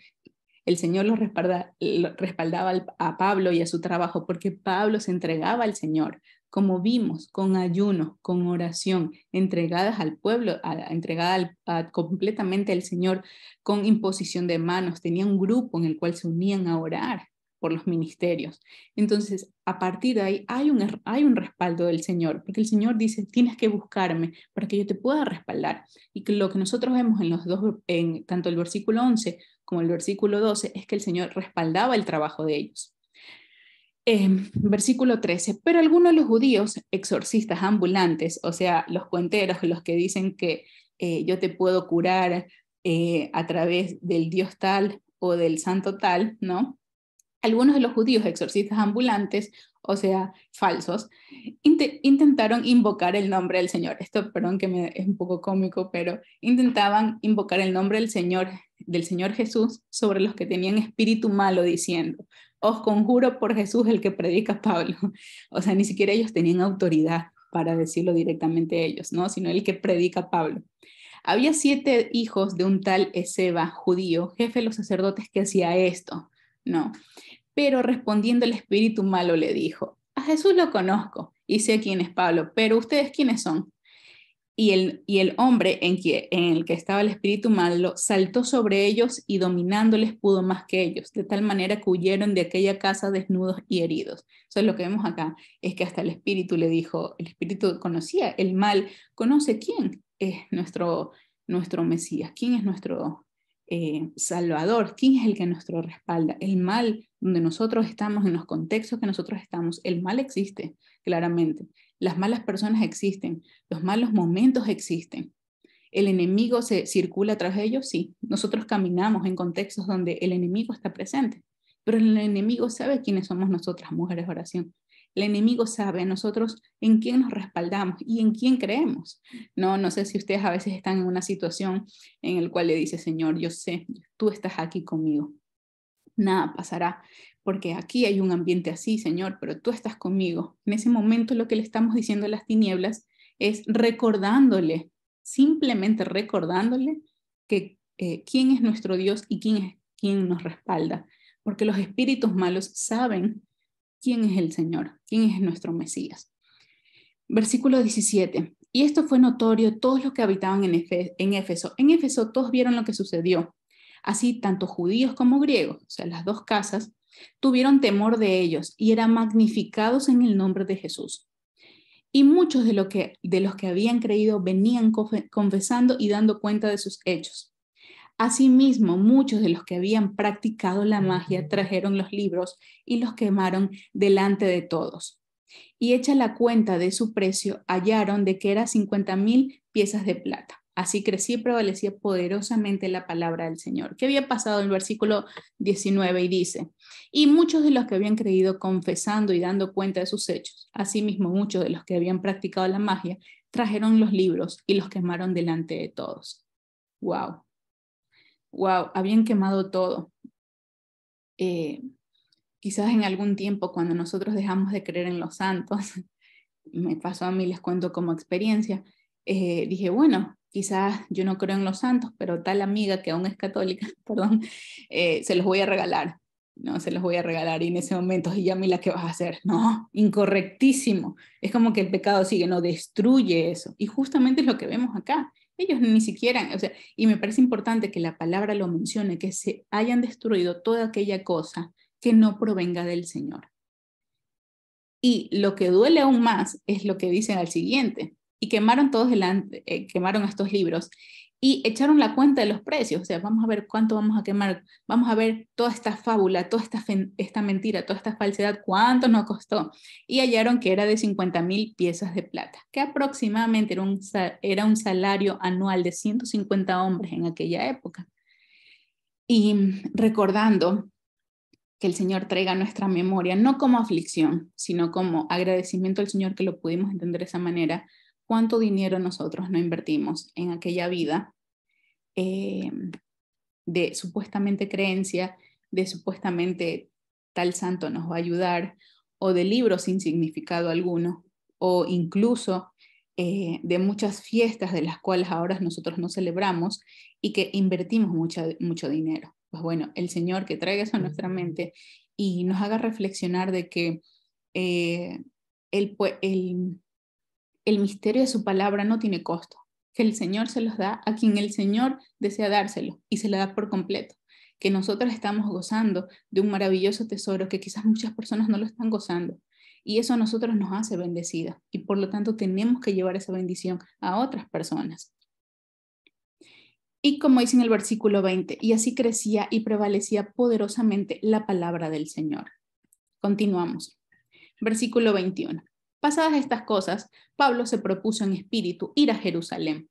A: el Señor lo respaldaba a Pablo y a su trabajo porque Pablo se entregaba al Señor, como vimos, con ayuno, con oración, entregadas al pueblo, entregada completamente al Señor, con imposición de manos. Tenía un grupo en el cual se unían a orar por los ministerios. Entonces, a partir de ahí hay un respaldo del Señor, porque el Señor dice, tienes que buscarme para que yo te pueda respaldar. Y que lo que nosotros vemos en los dos, en tanto el versículo 11 como el versículo 12, es que el Señor respaldaba el trabajo de ellos. Versículo 13, pero algunos de los judíos, exorcistas ambulantes, o sea, los cuenteros, los que dicen que yo te puedo curar a través del Dios tal o del santo tal, ¿no? Algunos de los judíos exorcistas ambulantes, o sea, falsos, intentaron invocar el nombre del Señor. Esto, perdón que es un poco cómico, pero intentaban invocar el nombre del Señor Jesús sobre los que tenían espíritu malo, diciendo: os conjuro por Jesús el que predica Pablo. O sea, ni siquiera ellos tenían autoridad para decirlo directamente ellos, ¿no? Sino el que predica Pablo. Había 7 hijos de un tal Esceva, judío, jefe de los sacerdotes, que hacía esto, ¿no? Pero respondiendo el espíritu malo le dijo: a Jesús lo conozco y sé quién es Pablo, pero ¿ustedes quiénes son? Y el hombre en el que estaba el espíritu malo saltó sobre ellos y dominándoles pudo más que ellos, de tal manera que huyeron de aquella casa desnudos y heridos. Entonces lo que vemos acá es que hasta el espíritu le dijo, el espíritu conocía el mal, conoce quién es nuestro Mesías, quién es nuestro Salvador, quién es el que nos respalda. El mal donde nosotros estamos, en los contextos que nosotros estamos, el mal existe claramente. Las malas personas existen, los malos momentos existen. ¿El enemigo se circula tras de ellos? Sí. Nosotros caminamos en contextos donde el enemigo está presente, pero el enemigo sabe quiénes somos nosotras, mujeres de oración. El enemigo sabe nosotros en quién nos respaldamos y en quién creemos. No sé si ustedes a veces están en una situación en la cual le dice: Señor, yo sé, tú estás aquí conmigo. Nada pasará, porque aquí hay un ambiente así, Señor, pero tú estás conmigo. En ese momento lo que le estamos diciendo a las tinieblas es recordándole, simplemente recordándole que quién es nuestro Dios y quién nos respalda, porque los espíritus malos saben quién es el Señor, quién es nuestro Mesías. Versículo 17. Y esto fue notorio todos los que habitaban en Éfeso. En Éfeso todos vieron lo que sucedió. Así, tanto judíos como griegos, o sea, las dos casas, tuvieron temor de ellos y eran magnificados en el nombre de Jesús. Y muchos de los que habían creído venían confesando y dando cuenta de sus hechos. Asimismo, muchos de los que habían practicado la magia trajeron los libros y los quemaron delante de todos. Y hecha la cuenta de su precio, hallaron de que era 50,000 piezas de plata. Así crecía y prevalecía poderosamente la palabra del Señor. ¿Qué había pasado en el versículo 19? Y dice: y muchos de los que habían creído confesando y dando cuenta de sus hechos, asimismo muchos de los que habían practicado la magia, trajeron los libros y los quemaron delante de todos. Wow, habían quemado todo. Quizás en algún tiempo, cuando nosotros dejamos de creer en los santos, me pasó a mí, les cuento como experiencia, dije, bueno, quizás yo no creo en los santos, pero tal amiga que aún es católica, perdón, se los voy a regalar, ¿no? Se los voy a regalar, y en ese momento, y Yamila, ¿qué vas a hacer? No, incorrectísimo. Es como que el pecado sigue, no, destruye eso. Y justamente es lo que vemos acá. Ellos ni siquiera, o sea, y me parece importante que la palabra lo mencione, que se hayan destruido toda aquella cosa que no provenga del Señor. Y lo que duele aún más es lo que dicen al siguiente: y quemaron quemaron estos libros y echaron la cuenta de los precios. O sea, vamos a ver cuánto vamos a quemar, vamos a ver toda esta fábula, toda esta mentira, toda esta falsedad, cuánto nos costó. Y hallaron que era de 50,000 piezas de plata, que aproximadamente era un salario anual de 150 hombres en aquella época. Y recordando que el Señor traiga a nuestra memoria, no como aflicción, sino como agradecimiento al Señor que lo pudimos entender de esa manera, cuánto dinero nosotros no invertimos en aquella vida de supuestamente creencia, de supuestamente tal santo nos va a ayudar, o de libros sin significado alguno, o incluso de muchas fiestas de las cuales ahora nosotros no celebramos y que invertimos mucho dinero. Pues bueno, el Señor que traiga eso a nuestra mente y nos haga reflexionar de que eh, el, el misterio de su palabra no tiene costo, que el Señor se los da a quien el Señor desea dárselo y se lo da por completo, que nosotros estamos gozando de un maravilloso tesoro que quizás muchas personas no lo están gozando, y eso a nosotros nos hace bendecida, y por lo tanto tenemos que llevar esa bendición a otras personas. Y como dice en el versículo 20, y así crecía y prevalecía poderosamente la palabra del Señor. Continuamos. Versículo 21. Pasadas estas cosas, Pablo se propuso en espíritu ir a Jerusalén.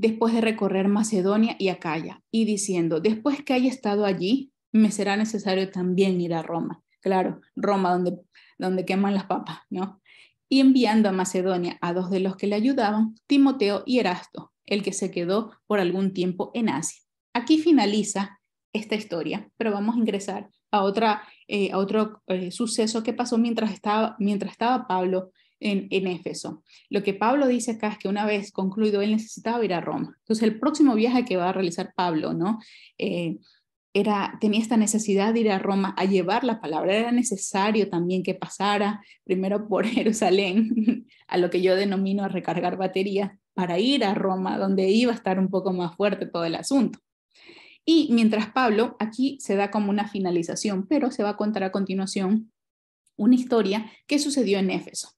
A: después de recorrer Macedonia y Acaya, y diciendo, después que haya estado allí, me será necesario también ir a Roma. Claro, Roma donde queman las papas, ¿no? Y enviando a Macedonia a 2 de los que le ayudaban, Timoteo y Erasto, el que se quedó por algún tiempo en Asia. Aquí finaliza esta historia, pero vamos a ingresar a otro suceso que pasó mientras estaba Pablo en Éfeso. Lo que Pablo dice acá es que una vez concluido, él necesitaba ir a Roma. Entonces, el próximo viaje que va a realizar Pablo, ¿no? Tenía esta necesidad de ir a Roma a llevar la palabra. Era necesario también que pasara primero por Jerusalén, a lo que yo denomino a recargar batería, para ir a Roma, donde iba a estar un poco más fuerte todo el asunto. Y mientras Pablo, aquí se da como una finalización, pero se va a contar a continuación una historia que sucedió en Éfeso.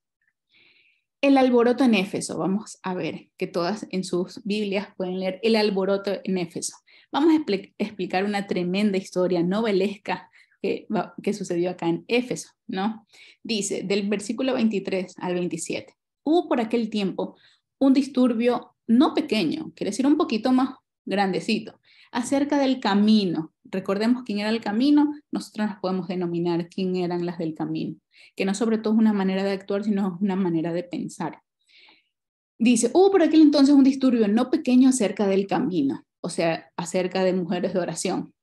A: El alboroto en Éfeso, vamos a ver que todas en sus Biblias pueden leer el alboroto en Éfeso. Vamos a explicar una tremenda historia novelesca que sucedió acá en Éfeso, ¿no? Dice, del versículo 23 al 27, hubo por aquel tiempo un disturbio no pequeño, quiere decir un poquito más grandecito, acerca del camino. Recordemos quién era el camino, nosotros nos podemos denominar quién eran las del camino, que no sobre todo es una manera de actuar, sino una manera de pensar. Dice, hubo por aquel entonces un disturbio no pequeño acerca del camino, o sea, acerca de mujeres de oración,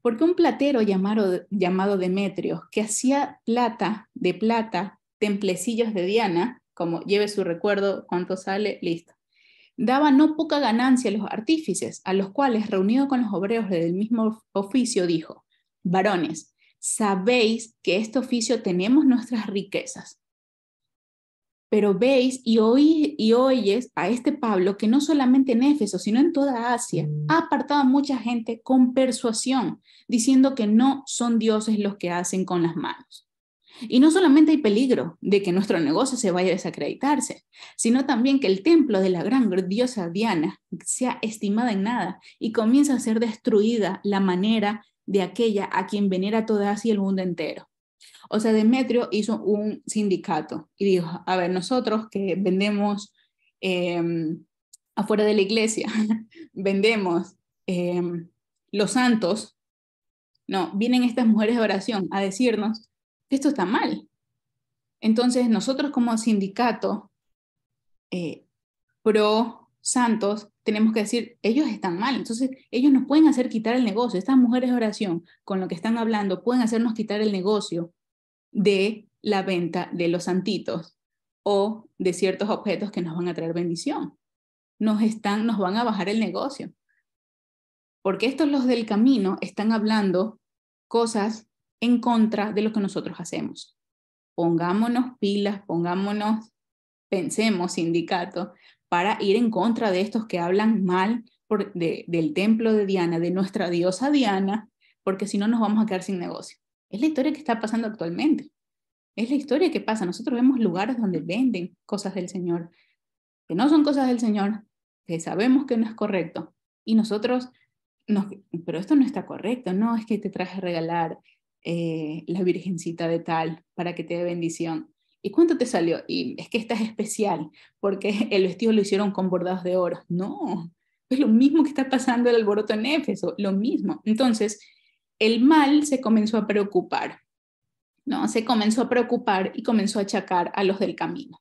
A: porque un platero llamado Demetrio, que hacía de plata, templecillos de Diana, como lleve su recuerdo, cuánto sale, listo, daba no poca ganancia a los artífices, a los cuales, reunido con los obreros del mismo oficio, dijo, varones, sabéis que este oficio tenemos nuestras riquezas. Pero veis y oyes a este Pablo que no solamente en Éfeso, sino en toda Asia, ha apartado a mucha gente con persuasión, diciendo que no son dioses los que hacen con las manos. Y no solamente hay peligro de que nuestro negocio se vaya a desacreditarse, sino también que el templo de la gran diosa Diana sea estimada en nada y comienza a ser destruida la manera de aquella a quien venera toda Asia y el mundo entero. O sea, Demetrio hizo un sindicato y dijo, a ver, nosotros que vendemos eh, afuera de la iglesia, vendemos los santos, no, vienen estas mujeres de oración a decirnos que esto está mal. Entonces, nosotros como sindicato pro santos tenemos que decir, ellos están mal, entonces ellos nos pueden hacer quitar el negocio. Estas mujeres de oración, con lo que están hablando, pueden hacernos quitar el negocio de la venta de los santitos o de ciertos objetos que nos van a traer bendición. Nos van a bajar el negocio. Porque estos los del camino están hablando cosas en contra de lo que nosotros hacemos. Pongámonos pilas, pensemos, sindicato, para ir en contra de estos que hablan mal del templo de Diana, de nuestra diosa Diana, porque si no nos vamos a quedar sin negocio. Es la historia que está pasando actualmente. Es la historia que pasa. Nosotros vemos lugares donde venden cosas del Señor, que no son cosas del Señor, que sabemos que no es correcto. Y nosotros, pero esto no está correcto, no es que te traje a regalar la virgencita de tal para que te dé bendición. ¿Y cuánto te salió? Y es que esta es especial, porque el vestido lo hicieron con bordados de oro. No, es lo mismo que está pasando el alboroto en Éfeso, lo mismo. Entonces, el mal se comenzó a preocupar. ¿No? Se comenzó a preocupar y comenzó a achacar a los del camino.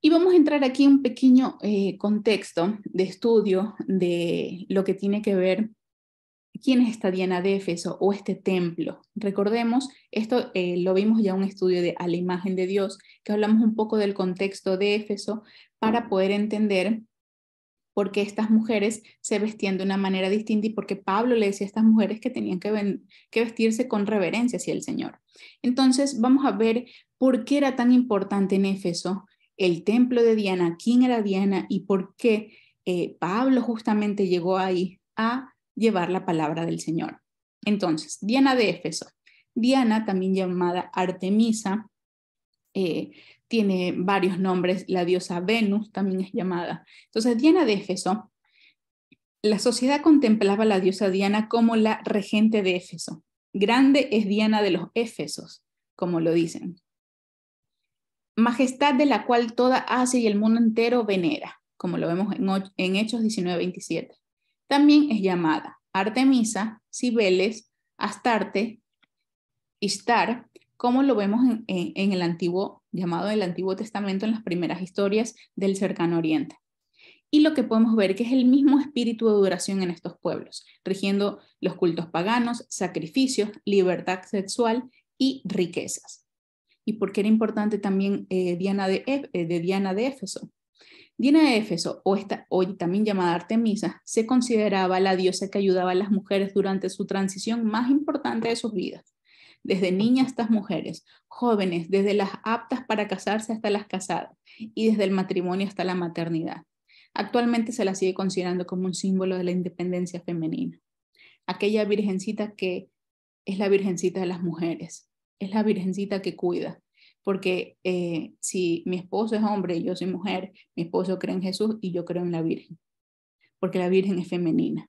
A: Y vamos a entrar aquí en un pequeño contexto de estudio de lo que tiene que ver quién es esta Diana de Éfeso o este templo. Recordemos, esto lo vimos ya en un estudio de A la imagen de Dios, que hablamos un poco del contexto de Éfeso para poder entender por qué estas mujeres se vestían de una manera distinta y por qué Pablo le decía a estas mujeres que tenían que vestirse con reverencia hacia el Señor. Entonces vamos a ver por qué era tan importante en Éfeso el templo de Diana, quién era Diana y por qué Pablo justamente llegó ahí a llevar la palabra del Señor. Entonces, Diana de Éfeso. Diana, también llamada Artemisa, tiene varios nombres, la diosa Venus también es llamada. Entonces, Diana de Éfeso, la sociedad contemplaba a la diosa Diana como la regente de Éfeso. Grande es Diana de los Éfesos, como lo dicen. Majestad de la cual toda Asia y el mundo entero venera, como lo vemos en Hechos 19:27. También es llamada Artemisa, Cibeles, Astarte, Ishtar, como lo vemos en el antiguo, llamado del Antiguo Testamento, en las primeras historias del Cercano Oriente. Y lo que podemos ver que es el mismo espíritu de adoración en estos pueblos, rigiendo los cultos paganos, sacrificios, libertad sexual y riquezas. ¿Y por qué era importante también Diana de Éfeso? Diana de Éfeso, hoy también llamada Artemisa, se consideraba la diosa que ayudaba a las mujeres durante su transición más importante de sus vidas. Desde niñas hasta mujeres, jóvenes, desde las aptas para casarse hasta las casadas, y desde el matrimonio hasta la maternidad. Actualmente se la sigue considerando como un símbolo de la independencia femenina. Aquella virgencita que es la virgencita de las mujeres, es la virgencita que cuida, porque si mi esposo es hombre y yo soy mujer, mi esposo cree en Jesús y yo creo en la Virgen, porque la Virgen es femenina.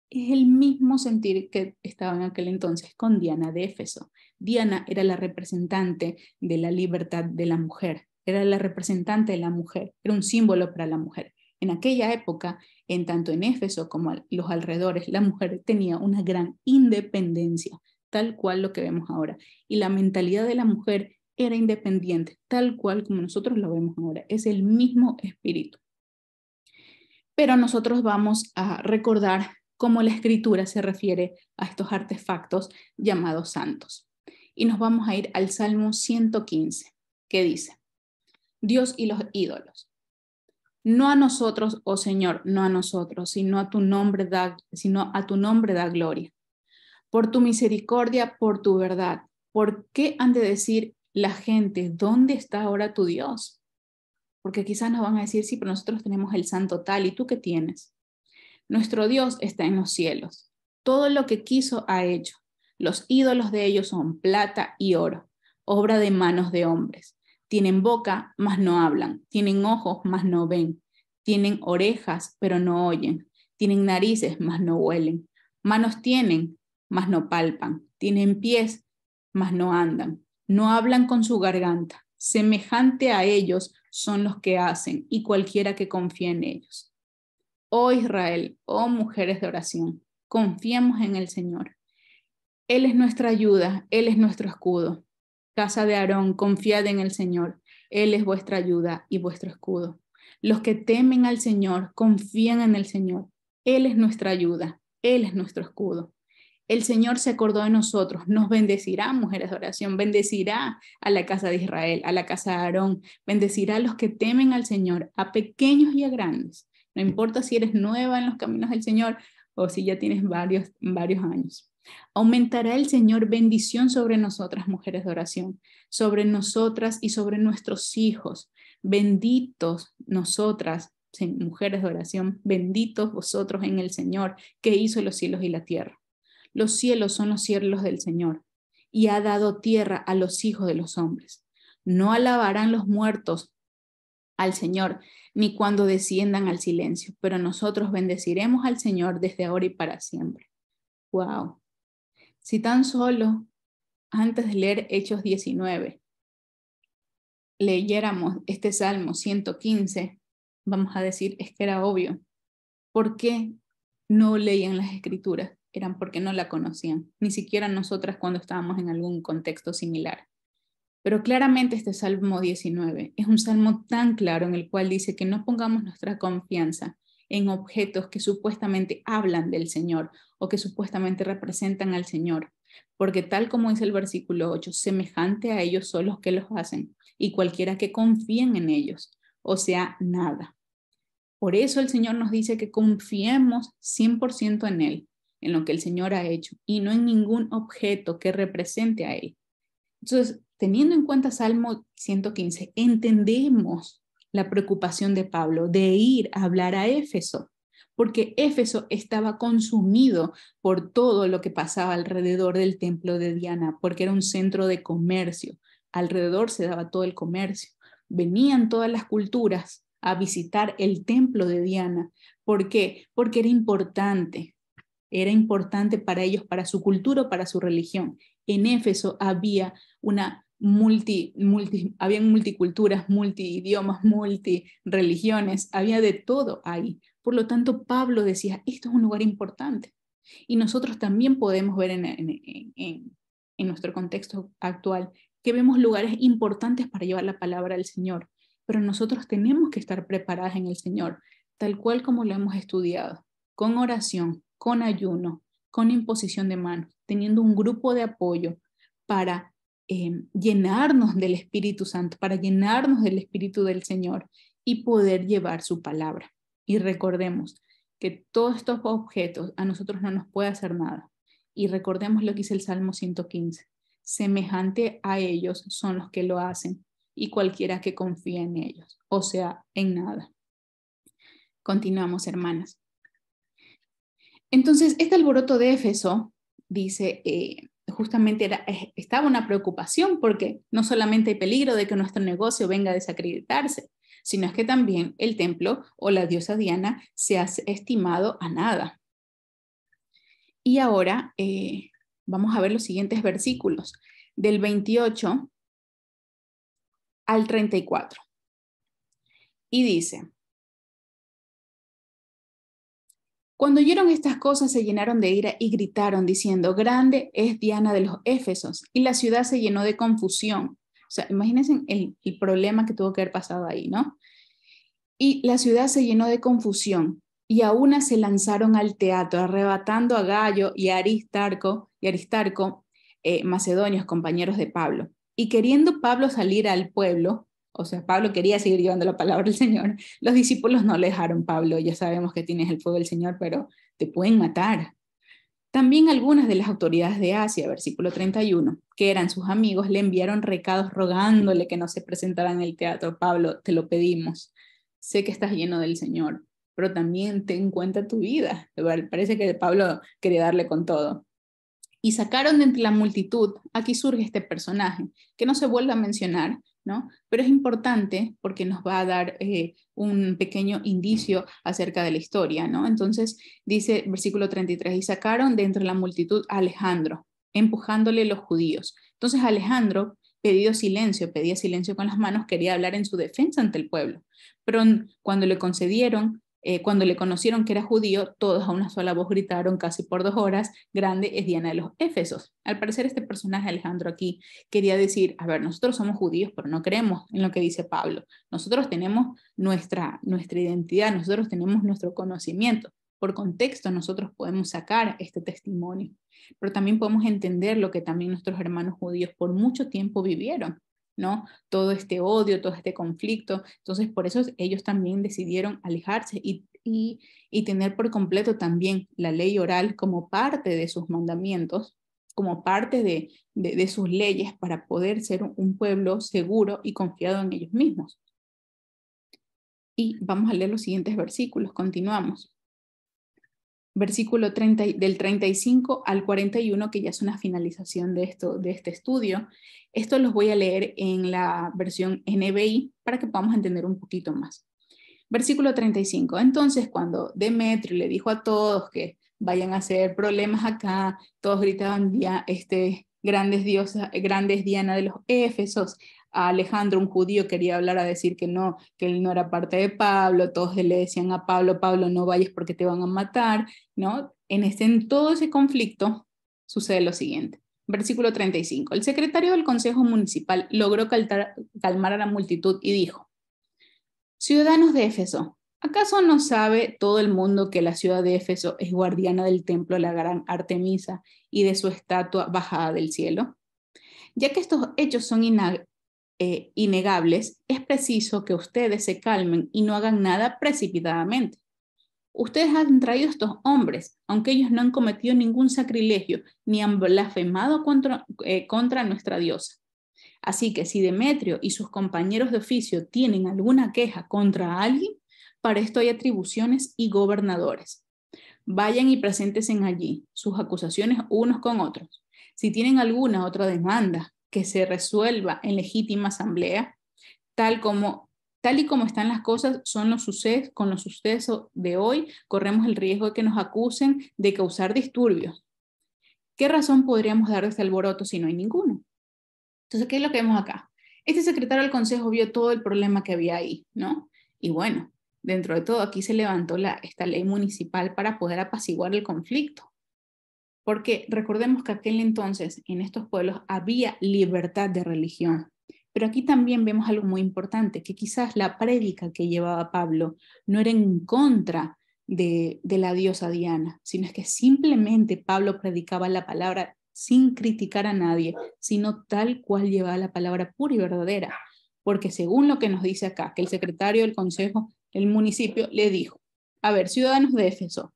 A: Es el mismo sentir que estaba en aquel entonces con Diana de Éfeso. Diana era la representante de la libertad de la mujer, era la representante de la mujer, era un símbolo para la mujer. En aquella época, en tanto en Éfeso como los alrededores, la mujer tenía una gran independencia, tal cual lo que vemos ahora. Y la mentalidad de la mujer era independiente, tal cual como nosotros lo vemos ahora. Es el mismo espíritu. Pero nosotros vamos a recordar cómo la escritura se refiere a estos artefactos llamados santos. Y nos vamos a ir al Salmo 115, que dice: Dios y los ídolos. No a nosotros, oh Señor, no a nosotros, sino a tu nombre da gloria. Por tu misericordia, por tu verdad. ¿Por qué han de decir la gente, ¿dónde está ahora tu Dios? Porque quizás nos van a decir, sí, pero nosotros tenemos el santo tal, ¿y tú qué tienes? Nuestro Dios está en los cielos. Todo lo que quiso ha hecho. Los ídolos de ellos son plata y oro, obra de manos de hombres. Tienen boca, mas no hablan. Tienen ojos, mas no ven. Tienen orejas, pero no oyen. Tienen narices, mas no huelen. Manos tienen, mas no palpan. Tienen pies, mas no andan. No hablan con su garganta. Semejante a ellos son los que hacen, y cualquiera que confía en ellos. Oh Israel, oh mujeres de oración, confiemos en el Señor. Él es nuestra ayuda, Él es nuestro escudo. Casa de Aarón, confiad en el Señor. Él es vuestra ayuda y vuestro escudo. Los que temen al Señor, confían en el Señor. Él es nuestra ayuda, Él es nuestro escudo. El Señor se acordó de nosotros, nos bendecirá, mujeres de oración, bendecirá a la casa de Israel, a la casa de Aarón, bendecirá a los que temen al Señor, a pequeños y a grandes. No importa si eres nueva en los caminos del Señor o si ya tienes varios años. Aumentará el Señor bendición sobre nosotras, mujeres de oración, sobre nosotras y sobre nuestros hijos. Benditos nosotras, mujeres de oración, benditos vosotros en el Señor, que hizo los cielos y la tierra. Los cielos son los cielos del Señor, y ha dado tierra a los hijos de los hombres. No alabarán los muertos al Señor, ni cuando desciendan al silencio, pero nosotros bendeciremos al Señor desde ahora y para siempre. Wow. Si tan solo antes de leer Hechos 19 leyéramos este Salmo 115, vamos a decir, es que era obvio. ¿Por qué no leían las escrituras? Eran porque no la conocían, ni siquiera nosotras cuando estábamos en algún contexto similar. Pero claramente este Salmo 19 es un salmo tan claro en el cual dice que no pongamos nuestra confianza en objetos que supuestamente hablan del Señor o que supuestamente representan al Señor, porque tal como dice el versículo 8, semejante a ellos son los que los hacen y cualquiera que confíen en ellos, o sea, nada. Por eso el Señor nos dice que confiemos 100% en Él, en lo que el Señor ha hecho y no en ningún objeto que represente a Él. Entonces, teniendo en cuenta Salmo 115, entendemos la preocupación de Pablo de ir a hablar a Éfeso, porque Éfeso estaba consumido por todo lo que pasaba alrededor del templo de Diana, porque era un centro de comercio. Alrededor se daba todo el comercio. Venían todas las culturas a visitar el templo de Diana. ¿Por qué? Porque era importante para ellos, para su cultura, para su religión. En Éfeso había una habían multiculturas, multiidiomas, multireligiones, había de todo ahí. Por lo tanto, Pablo decía, esto es un lugar importante. Y nosotros también podemos ver en nuestro contexto actual que vemos lugares importantes para llevar la palabra al Señor, pero nosotros tenemos que estar preparados en el Señor, tal cual como lo hemos estudiado, con oración, con ayuno, con imposición de manos, teniendo un grupo de apoyo para llenarnos del Espíritu Santo, para llenarnos del Espíritu del Señor y poder llevar su palabra. Y recordemos que todos estos objetos a nosotros no nos puede hacer nada. Y recordemos lo que dice el Salmo 115. Semejante a ellos son los que lo hacen y cualquiera que confía en ellos, o sea, en nada. Continuamos, hermanas. Entonces, este alboroto de Éfeso, dice, justamente estaba una preocupación porque no solamente hay peligro de que nuestro negocio venga a desacreditarse, sino es que también el templo o la diosa Diana se ha estimado a nada. Y ahora vamos a ver los siguientes versículos, del 28 al 34. Y dice, cuando oyeron estas cosas se llenaron de ira y gritaron diciendo, grande es Diana de los Éfesos, y la ciudad se llenó de confusión. O sea, imagínense el problema que tuvo que haber pasado ahí, ¿no? Y la ciudad se llenó de confusión, y a una se lanzaron al teatro, arrebatando a Gayo y a Aristarco, macedonios, compañeros de Pablo. Y queriendo Pablo salir al pueblo, o sea, Pablo quería seguir llevando la palabra del Señor, los discípulos no le dejaron. Pablo, ya sabemos que tienes el fuego del Señor, pero te pueden matar. También algunas de las autoridades de Asia, versículo 31, que eran sus amigos, le enviaron recados rogándole que no se presentara en el teatro. Pablo, te lo pedimos. Sé que estás lleno del Señor, pero también ten en cuenta tu vida. Parece que Pablo quería darle con todo. Y sacaron de entre la multitud, aquí surge este personaje, que no se vuelve a mencionar, ¿no? Pero es importante porque nos va a dar un pequeño indicio acerca de la historia, ¿no? Entonces dice versículo 33, y sacaron de entre la multitud a Alejandro, empujándole los judíos. Entonces Alejandro pedía silencio con las manos, quería hablar en su defensa ante el pueblo, pero cuando le concedieron, cuando le conocieron que era judío, todos a una sola voz gritaron casi por 2 horas, grande es Diana de los Éfesos. Al parecer este personaje Alejandro aquí quería decir, a ver, nosotros somos judíos, pero no creemos en lo que dice Pablo. Nosotros tenemos nuestra identidad, nosotros tenemos nuestro conocimiento. Por contexto nosotros podemos sacar este testimonio, pero también podemos entender lo que también nuestros hermanos judíos por mucho tiempo vivieron, ¿no? Todo este odio, todo este conflicto. Entonces, por eso ellos también decidieron alejarse y tener por completo también la ley oral como parte de sus mandamientos, como parte de sus leyes para poder ser un pueblo seguro y confiado en ellos mismos. Y vamos a leer los siguientes versículos, continuamos. Versículo del 35 al 41, que ya es una finalización de este estudio. Esto los voy a leer en la versión NBI para que podamos entender un poquito más. Versículo 35. Entonces, cuando Demetrio le dijo a todos que vayan a hacer problemas acá, todos gritaban grandes Diana de los Éfesos. A Alejandro, un judío, quería hablar a decir que él no era parte de Pablo. Todos le decían a Pablo, no vayas porque te van a matar, ¿no? En todo ese conflicto sucede lo siguiente. Versículo 35. El secretario del Consejo Municipal logró calmar a la multitud y dijo, ciudadanos de Éfeso, ¿acaso no sabe todo el mundo que la ciudad de Éfeso es guardiana del templo de la gran Artemisa y de su estatua bajada del cielo? Ya que estos hechos son innegables, es preciso que ustedes se calmen y no hagan nada precipitadamente. Ustedes han traído estos hombres, aunque ellos no han cometido ningún sacrilegio ni han blasfemado contra nuestra diosa. Así que si Demetrio y sus compañeros de oficio tienen alguna queja contra alguien, para esto hay atribuciones y gobernadores. Vayan y preséntense allí sus acusaciones unos con otros. Si tienen alguna otra demanda, que se resuelva en legítima asamblea, tal y como están las cosas con los sucesos de hoy, corremos el riesgo de que nos acusen de causar disturbios. ¿Qué razón podríamos dar de este alboroto si no hay ninguno? Entonces, ¿qué es lo que vemos acá? Este secretario del consejo vio todo el problema que había ahí, ¿no? Y bueno, dentro de todo aquí se levantó esta ley municipal para poder apaciguar el conflicto. Porque recordemos que aquel entonces en estos pueblos había libertad de religión. Pero aquí también vemos algo muy importante, que quizás la prédica que llevaba Pablo no era en contra de la diosa Diana, sino es que simplemente Pablo predicaba la palabra sin criticar a nadie, sino tal cual llevaba la palabra pura y verdadera. Porque según lo que nos dice acá, que el secretario del consejo del municipio le dijo, a ver, ciudadanos de Éfeso,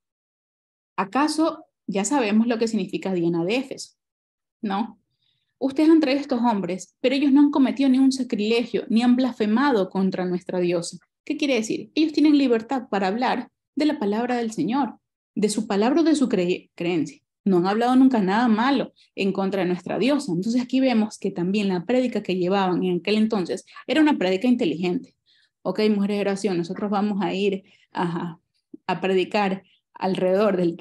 A: ¿acaso ya sabemos lo que significa Diana de Éfeso? ¿No? Ustedes han traído a estos hombres, pero ellos no han cometido ni un sacrilegio, ni han blasfemado contra nuestra diosa. ¿Qué quiere decir? Ellos tienen libertad para hablar de la palabra del Señor, de su palabra o de su creencia. No han hablado nunca nada malo en contra de nuestra diosa. Entonces aquí vemos que también la prédica que llevaban en aquel entonces era una prédica inteligente. Ok, mujeres de oración, nosotros vamos a ir a predicar alrededor del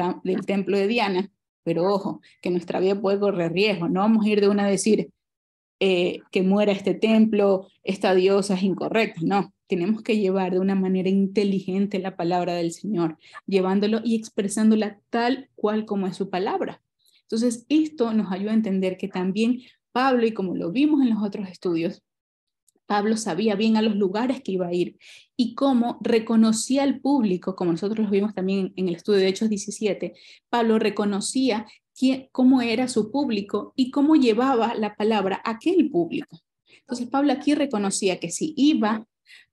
A: templo de Diana, pero ojo, que nuestra vida puede correr riesgo. No vamos a ir de una a decir que muera este templo, esta diosa es incorrecta. No, tenemos que llevar de una manera inteligente la palabra del Señor, llevándolo y expresándola tal cual como es su palabra. Entonces, esto nos ayuda a entender que también Pablo, y como lo vimos en los otros estudios, Pablo sabía bien a los lugares que iba a ir y cómo reconocía al público, como nosotros lo vimos también en el estudio de Hechos 17, Pablo reconocía cómo era su público y cómo llevaba la palabra a aquel público. Entonces Pablo aquí reconocía que si iba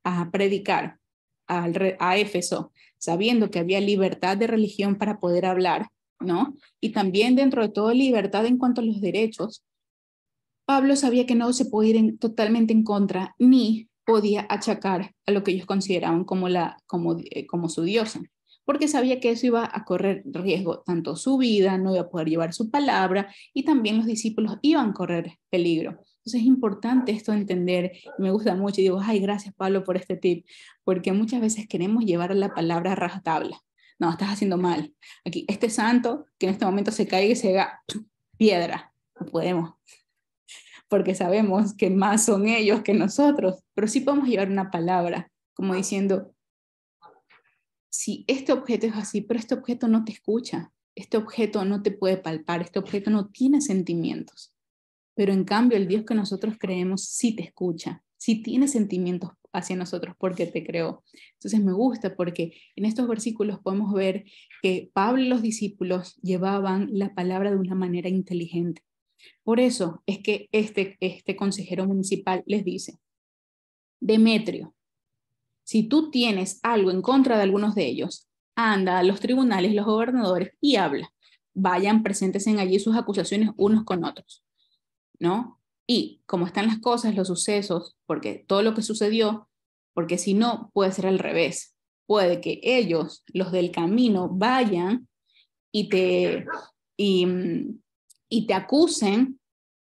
A: a predicar a Éfeso, sabiendo que había libertad de religión para poder hablar, ¿no? Y también dentro de todo libertad en cuanto a los derechos, Pablo sabía que no se podía ir totalmente en contra, ni podía achacar a lo que ellos consideraban como su diosa, porque sabía que eso iba a correr riesgo, tanto su vida, no iba a poder llevar su palabra, y también los discípulos iban a correr peligro. Entonces es importante esto de entender, me gusta mucho, y digo, ay, gracias Pablo por este tip, porque muchas veces queremos llevar la palabra a rajatabla. No, estás haciendo mal. Aquí, este santo que en este momento se caiga y se haga piedra, no podemos, porque sabemos que más son ellos que nosotros, pero sí podemos llevar una palabra, como diciendo, si este objeto es así, pero este objeto no te escucha, este objeto no te puede palpar, este objeto no tiene sentimientos, pero en cambio el Dios que nosotros creemos sí te escucha, sí tiene sentimientos hacia nosotros porque te creó. Entonces me gusta porque en estos versículos podemos ver que Pablo y los discípulos llevaban la palabra de una manera inteligente. Por eso es que este consejero municipal les dice, Demetrio, si tú tienes algo en contra de algunos de ellos, anda a los tribunales, los gobernadores y habla. Vayan, preséntense allí sus acusaciones unos con otros, ¿no? Y como están las cosas, los sucesos, porque todo lo que sucedió, porque si no, puede ser al revés. Puede que ellos, los del camino, vayan y y te acusen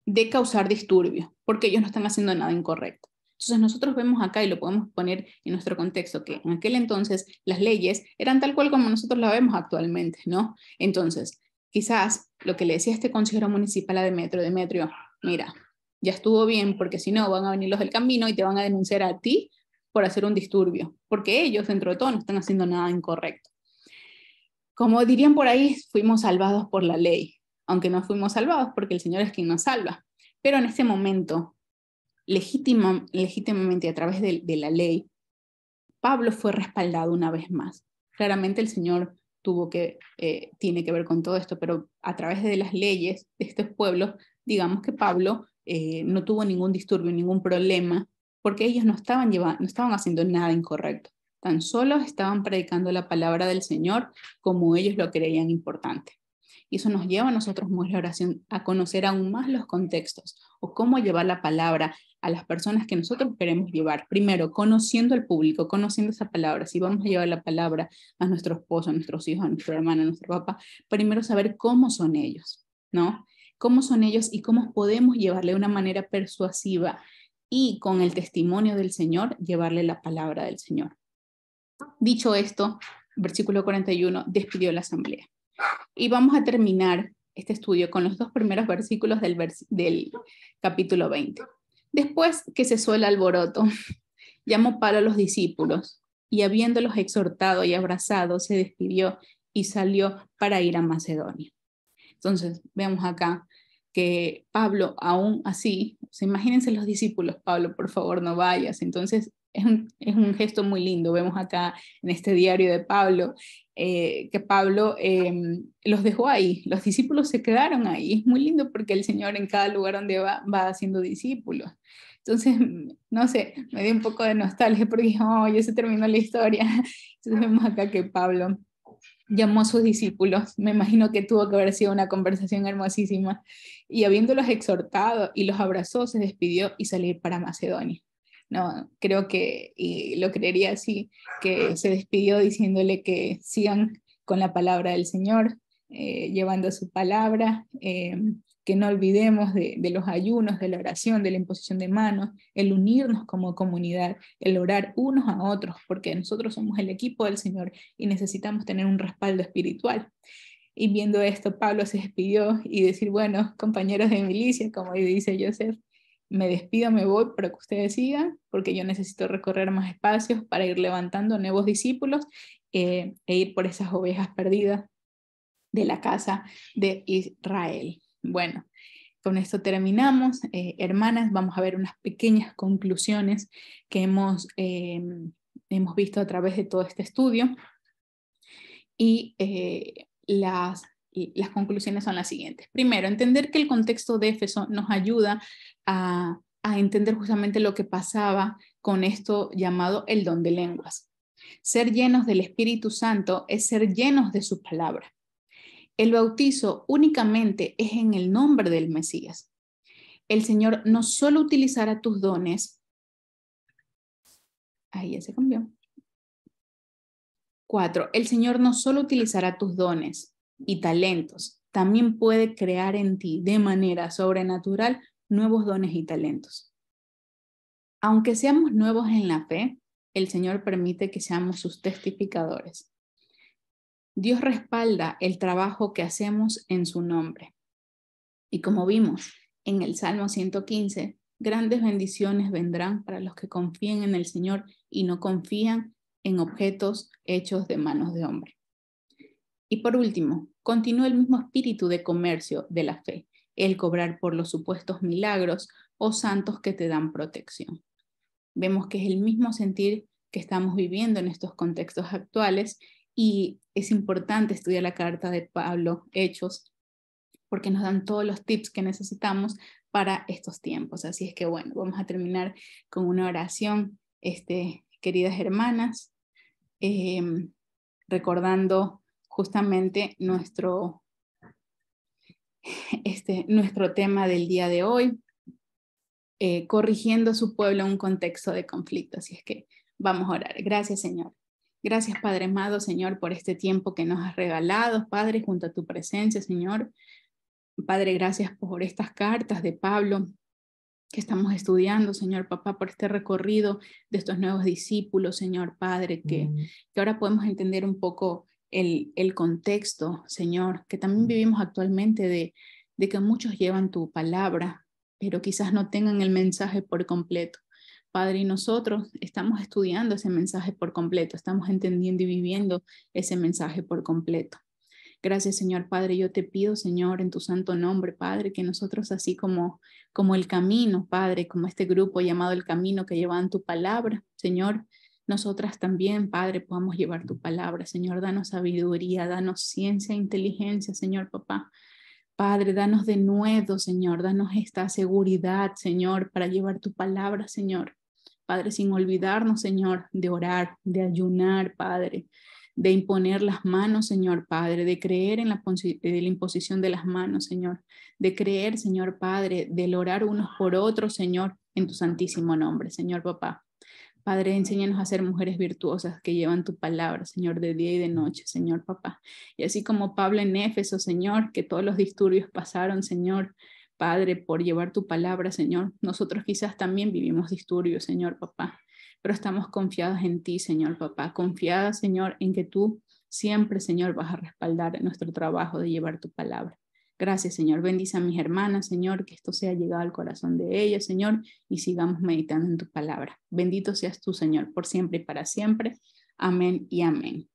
A: de causar disturbio, porque ellos no están haciendo nada incorrecto. Entonces nosotros vemos acá y lo podemos poner en nuestro contexto, que en aquel entonces las leyes eran tal cual como nosotros la vemos actualmente, ¿no? Entonces, quizás lo que le decía este consejero municipal a Demetrio, mira, ya estuvo bien, porque si no van a venir los del camino y te van a denunciar a ti por hacer un disturbio, porque ellos dentro de todo no están haciendo nada incorrecto. Como dirían por ahí, fuimos salvados por la ley, aunque no fuimos salvados porque el Señor es quien nos salva. Pero en este momento, legítimamente a través de la ley, Pablo fue respaldado una vez más. Claramente el Señor tiene que ver con todo esto, pero a través de las leyes de estos pueblos, digamos que Pablo no tuvo ningún disturbio, ningún problema, porque ellos no estaban haciendo nada incorrecto. Tan solo estaban predicando la palabra del Señor como ellos lo creían importante. Y eso nos lleva a nosotros, mujeres de oración, a conocer aún más los contextos o cómo llevar la palabra a las personas que nosotros queremos llevar. Primero, conociendo al público, conociendo esa palabra. Si vamos a llevar la palabra a nuestro esposo, a nuestros hijos, a nuestro hermano, a nuestro papá, primero saber cómo son ellos, ¿no? Cómo son ellos y cómo podemos llevarle de una manera persuasiva y con el testimonio del Señor, llevarle la palabra del Señor. Dicho esto, versículo 41, despidió la asamblea. Y vamos a terminar este estudio con los 2 primeros versículos del capítulo 20. Después que cesó el alboroto, llamó Pablo a los discípulos y habiéndolos exhortado y abrazado, se despidió y salió para ir a Macedonia. Entonces, vemos acá que Pablo, aún así, imagínense los discípulos, Pablo, por favor, no vayas. Entonces, es un gesto muy lindo. Vemos acá en este diario de Pablo, que Pablo los dejó ahí, los discípulos se quedaron ahí. Es muy lindo porque el Señor en cada lugar donde va haciendo discípulos. Entonces, no sé, me dio un poco de nostalgia porque dije, oh, ya se terminó la historia. Entonces vemos acá que Pablo llamó a sus discípulos, me imagino que tuvo que haber sido una conversación hermosísima, y habiéndolos exhortado y los abrazó, se despidió y salió para Macedonia. No, creo que, y lo creería así, que se despidió diciéndole que sigan con la palabra del Señor, llevando su palabra, que no olvidemos de los ayunos, de la oración, de la imposición de manos, el unirnos como comunidad, el orar unos a otros, porque nosotros somos el equipo del Señor y necesitamos tener un respaldo espiritual. Y viendo esto, Pablo se despidió y decir, bueno, compañeros de milicia, como dice Joseph, me despido, me voy para que ustedes sigan, porque yo necesito recorrer más espacios para ir levantando nuevos discípulos e ir por esas ovejas perdidas de la casa de Israel. Bueno, con esto terminamos. Hermanas, vamos a ver unas pequeñas conclusiones que hemos visto a través de todo este estudio. Y las conclusiones son las siguientes. Primero, entender que el contexto de Éfeso nos ayuda a entender justamente lo que pasaba con esto llamado el don de lenguas. Ser llenos del Espíritu Santo es ser llenos de su palabra. El bautizo únicamente es en el nombre del Mesías. El Señor no solo utilizará tus dones. Ahí ya se cambió. 4. El Señor no solo utilizará tus dones y talentos, también puede crear en ti de manera sobrenatural nuevos dones y talentos. Aunque seamos nuevos en la fe, el Señor permite que seamos sus testificadores. Dios respalda el trabajo que hacemos en su nombre. Y como vimos en el Salmo 115, grandes bendiciones vendrán para los que confíen en el Señor y no confían en objetos hechos de manos de hombre. Y por último, continúa el mismo espíritu de comercio de la fe, el cobrar por los supuestos milagros o santos que te dan protección. Vemos que es el mismo sentir que estamos viviendo en estos contextos actuales y es importante estudiar la carta de Pablo, Hechos, porque nos dan todos los tips que necesitamos para estos tiempos. Así es que bueno, vamos a terminar con una oración, queridas hermanas, recordando justamente nuestro tema del día de hoy, corrigiendo a su pueblo en un contexto de conflicto. Así es que vamos a orar. Gracias, Señor. Gracias, Padre amado, Señor, por este tiempo que nos has regalado, Padre, junto a tu presencia, Señor. Padre, gracias por estas cartas de Pablo que estamos estudiando, Señor Papá, por este recorrido de estos nuevos discípulos, Señor Padre, que ahora podemos entender un poco el contexto, Señor, que también vivimos actualmente de que muchos llevan tu palabra, pero quizás no tengan el mensaje por completo. Padre, y nosotros estamos estudiando ese mensaje por completo, estamos entendiendo y viviendo ese mensaje por completo. Gracias, Señor Padre. Yo te pido, Señor, en tu santo nombre, Padre, que nosotros así como el camino, Padre, como este grupo llamado el camino que llevan tu palabra, Señor, nosotras también, Padre, podamos llevar tu palabra. Señor, danos sabiduría, danos ciencia e inteligencia, Señor Papá. Padre, danos de nuevo, Señor, danos esta seguridad, Señor, para llevar tu palabra, Señor. Padre, sin olvidarnos, Señor, de orar, de ayunar, Padre, de imponer las manos, Señor Padre, de creer en la imposición de las manos, Señor, de creer, Señor Padre, del orar unos por otros, Señor, en tu santísimo nombre, Señor Papá. Padre, enséñanos a ser mujeres virtuosas que llevan tu palabra, Señor, de día y de noche, Señor Papá. Y así como Pablo en Éfeso, Señor, que todos los disturbios pasaron, Señor, Padre, por llevar tu palabra, Señor, nosotros quizás también vivimos disturbios, Señor Papá, pero estamos confiados en ti, Señor Papá, confiadas, Señor, en que tú siempre, Señor, vas a respaldar nuestro trabajo de llevar tu palabra. Gracias, Señor. Bendice a mis hermanas, Señor, que esto sea llegado al corazón de ellas, Señor, y sigamos meditando en tu palabra. Bendito seas tú, Señor, por siempre y para siempre. Amén y amén.